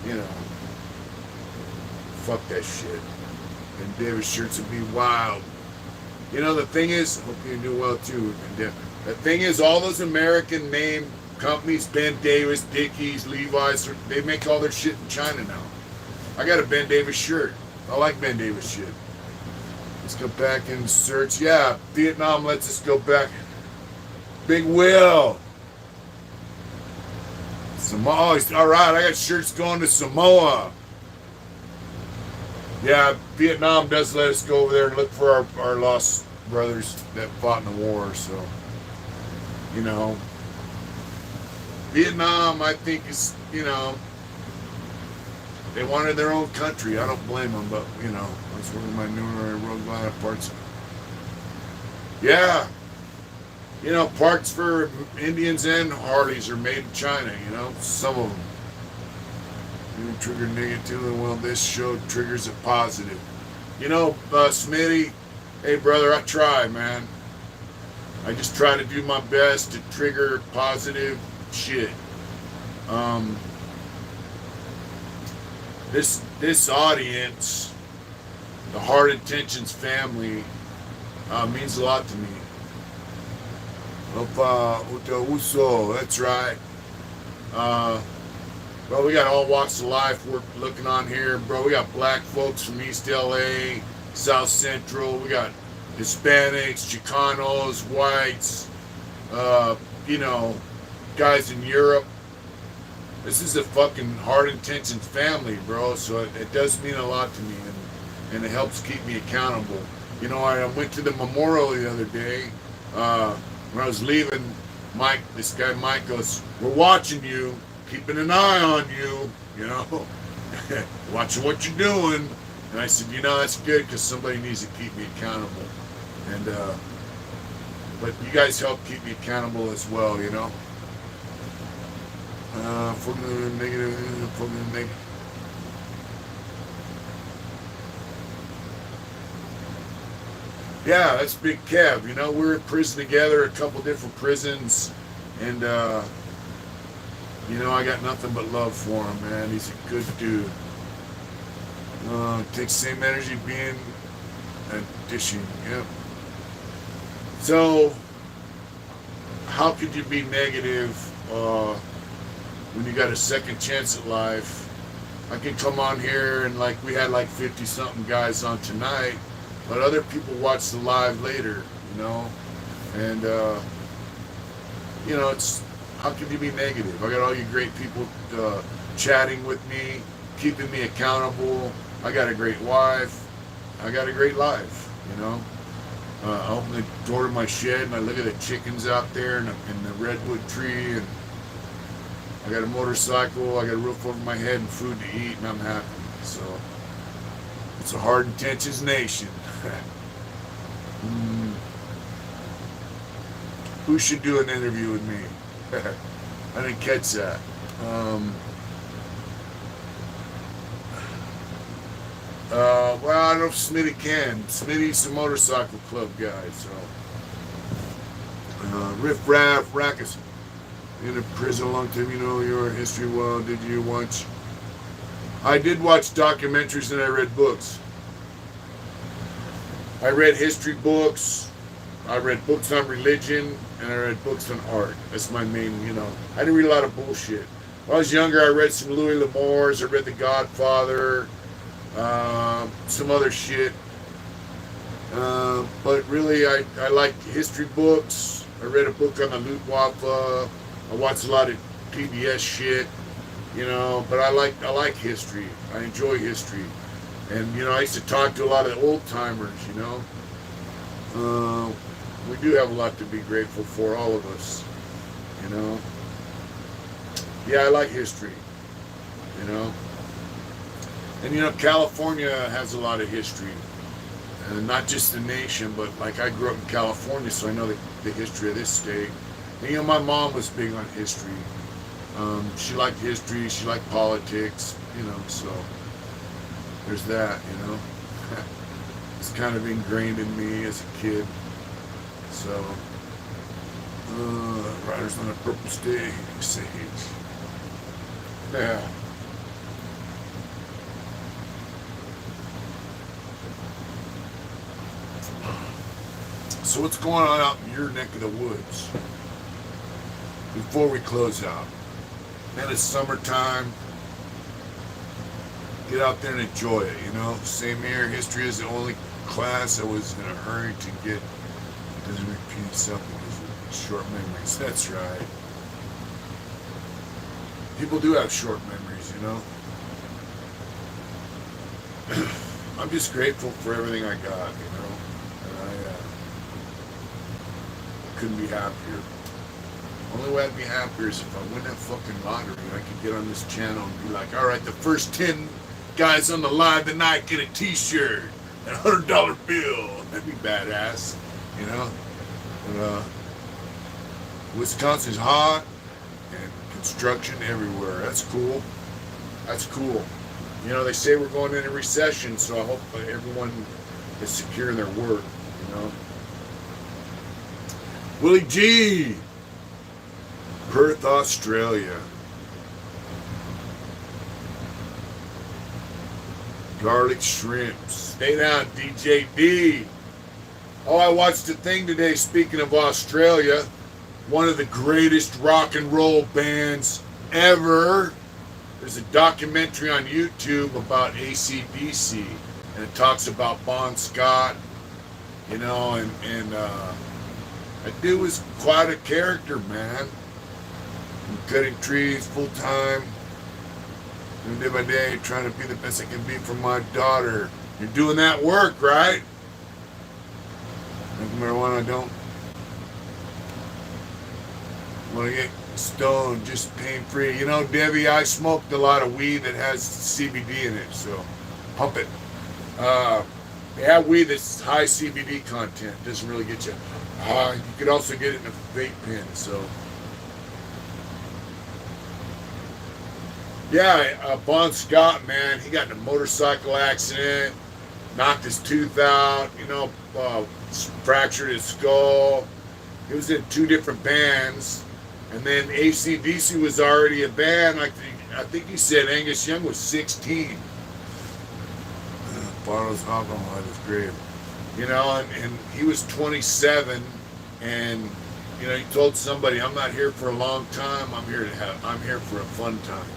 S1: you know, fuck that shit. And Davis shirts would be wild. You know, the thing is, hope you do well too. The thing is, all those American name companies, Ben Davis, Dickies, Levi's, they make all their shit in China now. I got a Ben Davis shirt. I like Ben Davis shit. Let's go back and search. Yeah, Vietnam lets us go back. Big Will. Samoa. All right, I got shirts going to Samoa. Yeah, Vietnam does let us go over there and look for our lost brothers that fought in the war. So, you know, Vietnam, I think, is, you know, they wanted their own country. I don't blame them, but, you know, that's one of my newer road glide parts. Yeah. You know, parts for Indians and Harleys are made in China, you know, some of them. You trigger negative, and well, this show triggers a positive. You know, Smitty, hey, brother, I try, man. I just try to do my best to trigger positive shit. This audience, the Hard Intentions family, means a lot to me. Opa Uso, that's right. Bro, we got all walks of life we're looking on here. Bro, we got black folks from East LA, South Central. We got Hispanics, Chicanos, whites, you know, guys in Europe. This is a fucking Hard Intentions family, bro. So it does mean a lot to me, and it helps keep me accountable. You know, I went to the memorial the other day. When I was leaving, this guy Mike goes, "We're watching you, keeping an eye on you, you know, watching what you're doing." And I said, you know, that's good because somebody needs to keep me accountable. And, but you guys help keep me accountable as well, you know. Negative. Yeah, that's Big Kev. You know, we're in prison together, a couple different prisons, and You know, I got nothing but love for him, man. He's a good dude. Takes the same energy being and dishing. Yep. So, how could you be negative when you got a second chance at life? I can come on here and like we had like 50 something guys on tonight, but other people watch the live later, you know, and you know, it's how could you be negative? I got all you great people chatting with me, keeping me accountable. I got a great wife. I got a great life, you know. I open the door to my shed and I look at the chickens out there in the redwood tree, and I got a motorcycle, I got a roof over my head and food to eat, and I'm happy. So it's a hard intentions nation. Who should do an interview with me? I didn't catch that. Well, I don't know if Smitty can. Smitty's a motorcycle club guy, so. Riff Raff, Rackus. In a prison a long time, you know your history well. Did you watch? I did watch documentaries and I read books. I read history books. I read books on religion, and I read books on art. That's my main, you know. I didn't read a lot of bullshit. When I was younger, I read some Louis L'Amour's. I read The Godfather. Some other shit. But really, I like history books. I read a book on the Luftwaffe. I watched a lot of PBS shit, you know. But I like history. I enjoy history, and you know, I used to talk to a lot of old timers. You know, we do have a lot to be grateful for, all of us. You know. Yeah, I like history. You know. And you know, California has a lot of history, and not just the nation, but like I grew up in California, so I know the history of this state. And you know, my mom was big on history. She liked history, she liked politics, you know, so there's that, you know. It's kind of ingrained in me as a kid. So, Riders on a Purple Sage. Yeah. So what's going on out in your neck of the woods? Before we close out. Man, it's summertime. Get out there and enjoy it, you know? Same here. History is the only class I was in a hurry to get. It doesn't repeat itself because of short memories. That's right. People do have short memories, you know? I'm just grateful for everything I got, you know? And I couldn't be happier. Only way I'd be happier is if I win that fucking lottery and I could get on this channel and be like, alright, the first 10 guys on the live tonight get a t-shirt and a $100 bill. That'd be badass, you know? But, Wisconsin's hot and construction everywhere. That's cool. That's cool. You know, they say we're going into recession, so I hope everyone is secure in their work, you know? Willie G. Perth, Australia. Garlic shrimps. Stay down, DJ D. Oh, I watched a thing today, speaking of Australia. One of the greatest rock and roll bands ever. There's a documentary on YouTube about AC/DC, and it talks about Bon Scott, you know, and that dude was quite a character, man. I'm cutting trees full time, and day by day trying to be the best I can be for my daughter. You're doing that work, right? Like marijuana, don't want to get stoned, just pain-free. You know, Debbie, I smoked a lot of weed that has CBD in it, so pump it. They have weed that's high CBD content. Doesn't really get you high. You could also get it in a vape pen, so. Yeah, Bon Scott, man, he got in a motorcycle accident, knocked his tooth out, you know, fractured his skull. He was in 2 different bands. And then AC/DC was already a band. I think he said Angus Young was 16. Bottles of alcohol at his grave. You know, and he was 27, and you know, he told somebody, "I'm not here for a long time. I'm here for a fun time."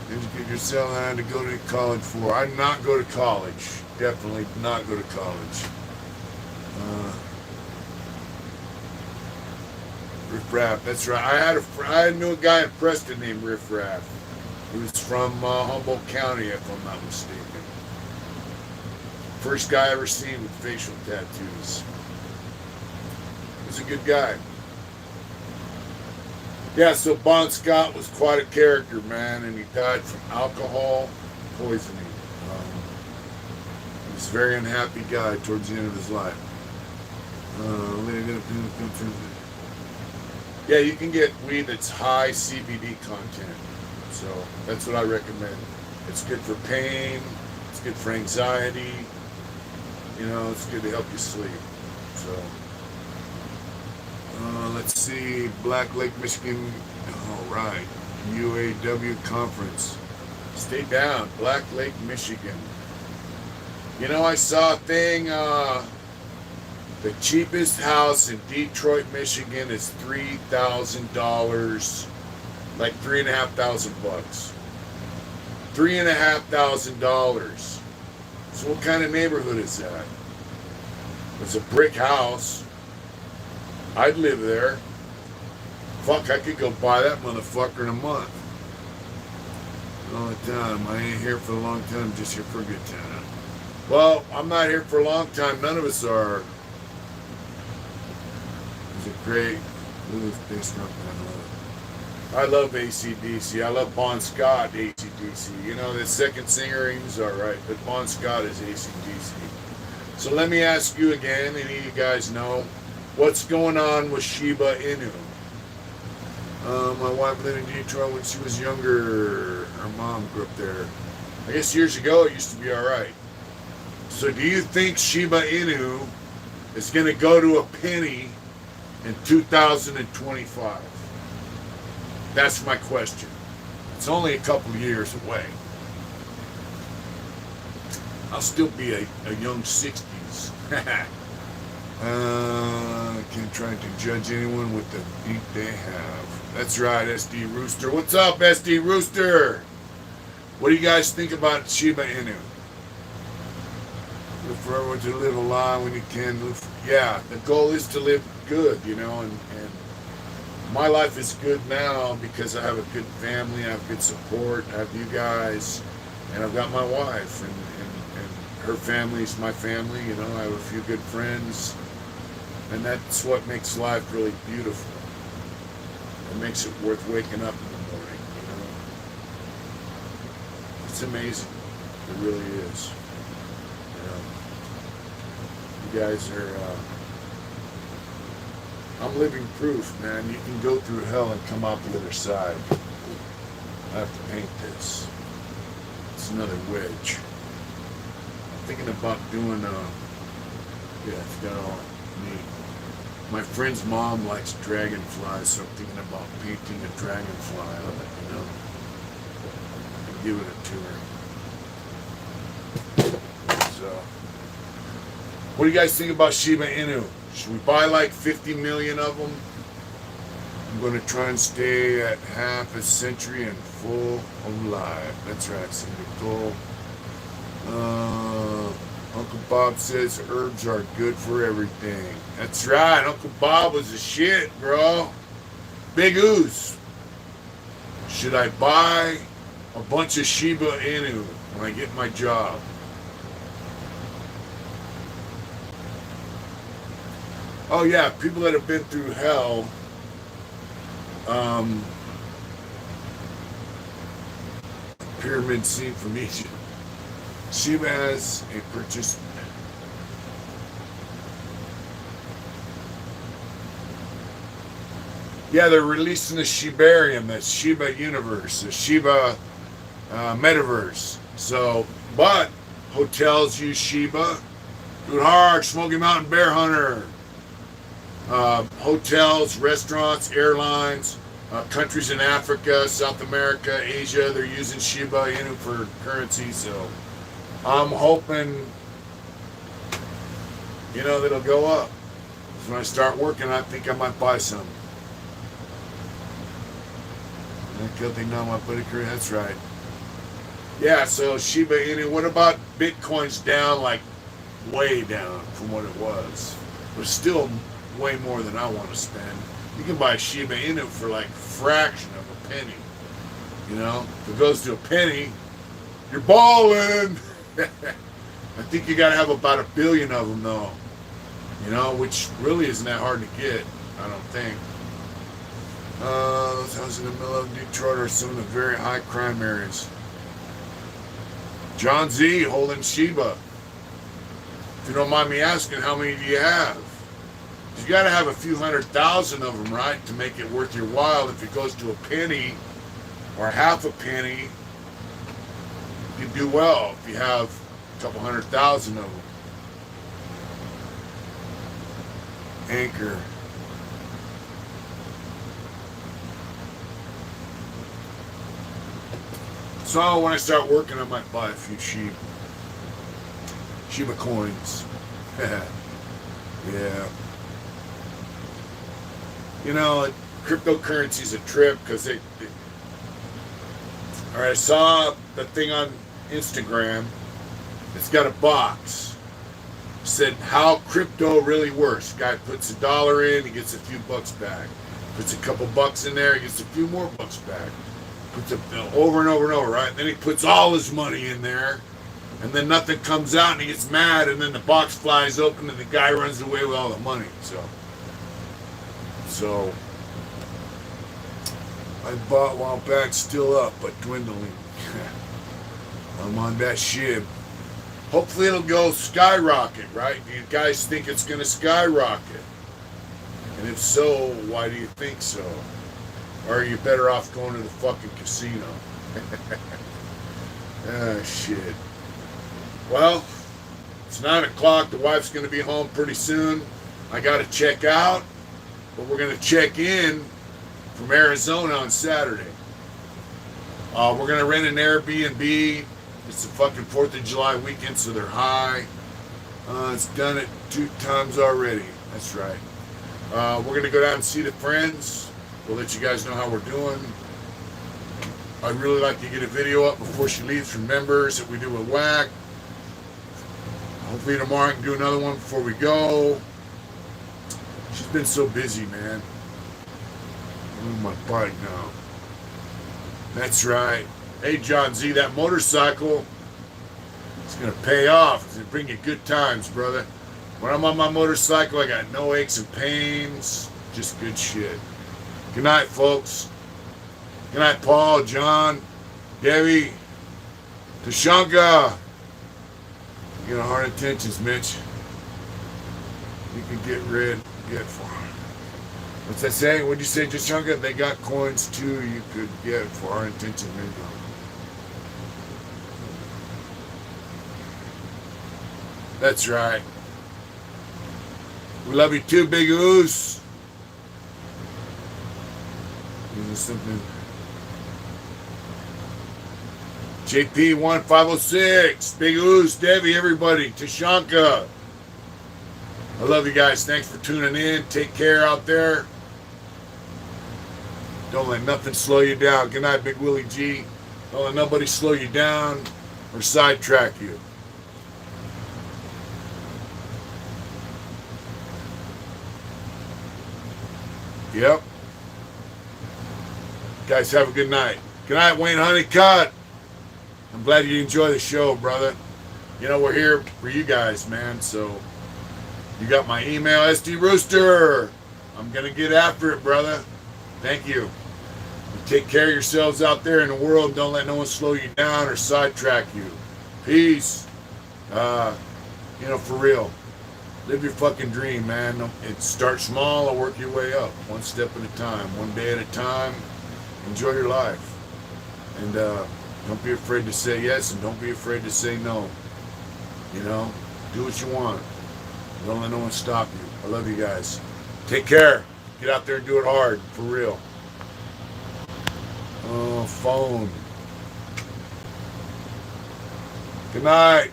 S1: Did you get yourself out to go to college for? I did not go to college. Definitely not go to college. Riff Raff, that's right. I knew a guy in Preston named Riff Raff. He was from Humboldt County, if I'm not mistaken. First guy I ever seen with facial tattoos. He was a good guy. Yeah, so Bon Scott was quite a character, man, and he died from alcohol poisoning. He was a very unhappy guy towards the end of his life. Yeah, you can get weed that's high CBD content. So that's what I recommend. It's good for pain. It's good for anxiety. You know, it's good to help you sleep. So, let's see. Black Lake, Michigan. All right. UAW conference. Stay down. Black Lake, Michigan. You know, I saw a thing. The cheapest house in Detroit, Michigan is $3,000, like $3,500. $3,500. So what kind of neighborhood is that? It's a brick house. I'd live there. Fuck, I could go buy that motherfucker in a month. All the time. I ain't here for a long time, just here for a good time. Well, I'm not here for a long time. None of us are. It's a great blues bass rock band. I love AC/DC. I love Bon Scott, AC/DC. You know, the second singer, he was alright, but Bon Scott is AC/DC. So let me ask you again, any of you guys know, what's going on with Shiba Inu? My wife lived in Detroit when she was younger. Her mom grew up there. I guess years ago it used to be alright. So do you think Shiba Inu is going to go to a penny in 2025? That's my question. It's only a couple of years away. I'll still be a young 60s. I can't try to judge anyone with the beat they have. That's right, SD Rooster. What's up, SD Rooster? What do you guys think about Shiba Inu? Look for everyone to live a lie when you can. Yeah, the goal is to live good, you know, and my life is good now because I have a good family, I have good support, I have you guys, and I've got my wife, and her family's my family, you know, I have a few good friends, and that's what makes life really beautiful. It makes it worth waking up in the morning, you know. It's amazing. It really is. You know, you guys are, I'm living proof, man. You can go through hell and come out the other side. I have to paint this. It's another wedge. I'm thinking about doing, yeah, it's got all neat. My friend's mom likes dragonflies, so I'm thinking about painting a dragonfly on it, you know, and giving it to her. So, what do you guys think about Shiba Inu? Should we buy like 50 million of them? I'm going to try and stay at half a century and full alive. That's right, Cindy. Uncle Bob says herbs are good for everything. That's right, Uncle Bob was a shit, bro. Big ooze. Should I buy a bunch of Shiba Inu when I get my job? Oh yeah, people that have been through hell, pyramid scene from Egypt. Shiba has a purchase. Yeah, they're releasing the Shibarium, the Shiba Universe, the Shiba Metaverse. So, but hotels use Shiba. Dude, hard, Smoky Mountain Bear Hunter. hotels, restaurants, airlines, countries in Africa, South America, Asia. They're using Shiba Inu for currency, so I'm hoping, that it'll go up. So when I start working, I think I might buy some. Good thing now, my buddy Curry. That's right. Yeah, so Shiba Inu. What about Bitcoin's down, like way down from what it was? But still way more than I want to spend. You can buy Shiba Inu for like a fraction of a penny. If it goes to a penny, you're balling. I think you got to have about 1 billion of them though. Which really isn't that hard to get, I don't think. Those houses in the middle of Detroit are some of the very high crime areas. John Z holding Shiba. If you don't mind me asking, how many do you have? You got to have a few 100,000 of them, right, to make it worth your while. If it goes to a penny or half a penny, you do well if you have a couple 100,000 of them. Anchor. So when I start working, I might buy a few Shiba coins. Yeah. Cryptocurrency's a trip because all right, I saw the thing on Instagram. It's got a box. It said how crypto really works. Guy puts $1 in, he gets a few bucks back. Puts a couple bucks in there, he gets a few more bucks back. Puts it over and over and over, right? And then he puts all his money in there, and then nothing comes out, and he gets mad, and then the box flies open, and the guy runs away with all the money. So I bought a while back, still up, but dwindling. I'm on that ship. Hopefully it'll go skyrocket, right? Do you guys think it's going to skyrocket? And if so, why do you think so? Or are you better off going to the fucking casino? Ah, shit. Well, it's 9 o'clock. The wife's going to be home pretty soon. I got to check out, but we're going to check in from Arizona on Saturday. We're going to rent an Airbnb. It's the fucking 4th of July weekend, so they're high. It's done it 2 times already. That's right. We're going to go down and see the friends. We'll let you guys know how we're doing. I'd really like to get a video up before she leaves for members that we do with WAC. Hopefully tomorrow I can do another one before we go. She's been so busy, man. I'm on my bike now. That's right. Hey, John Z, that motorcycle is going to pay off. It's going to bring you good times, brother. When I'm on my motorcycle, I got no aches and pains. Just good shit. Good night, folks. Good night, Paul, John, Debbie, Tashanka. You know, hard intentions, Mitch. You can get for. What's that saying? What'd you say, Tashanka? They got coins too you could get for hard intentions. That's right. We love you too, Big Oos. Is something? JP1506, Big Oos, Debbie, everybody, Tashanka. I love you guys. Thanks for tuning in. Take care out there. Don't let nothing slow you down. Good night, Big Willie G. Don't let nobody slow you down or sidetrack you. Yep. Guys, have a good night. Good night, Wayne Honeycutt. I'm glad you enjoy the show, brother. You know, we're here for you guys, man. So, you got my email, SD Rooster. I'm going to get after it, brother. Thank you. Take care of yourselves out there in the world. Don't let no one slow you down or sidetrack you. Peace. You know, for real. Live your fucking dream, man. It start small and work your way up. One step at a time. One day at a time. Enjoy your life. And don't be afraid to say yes and don't be afraid to say no. You know, do what you want. Don't let no one stop you. I love you guys. Take care. Get out there and do it hard, for real. Oh, phone. Good night.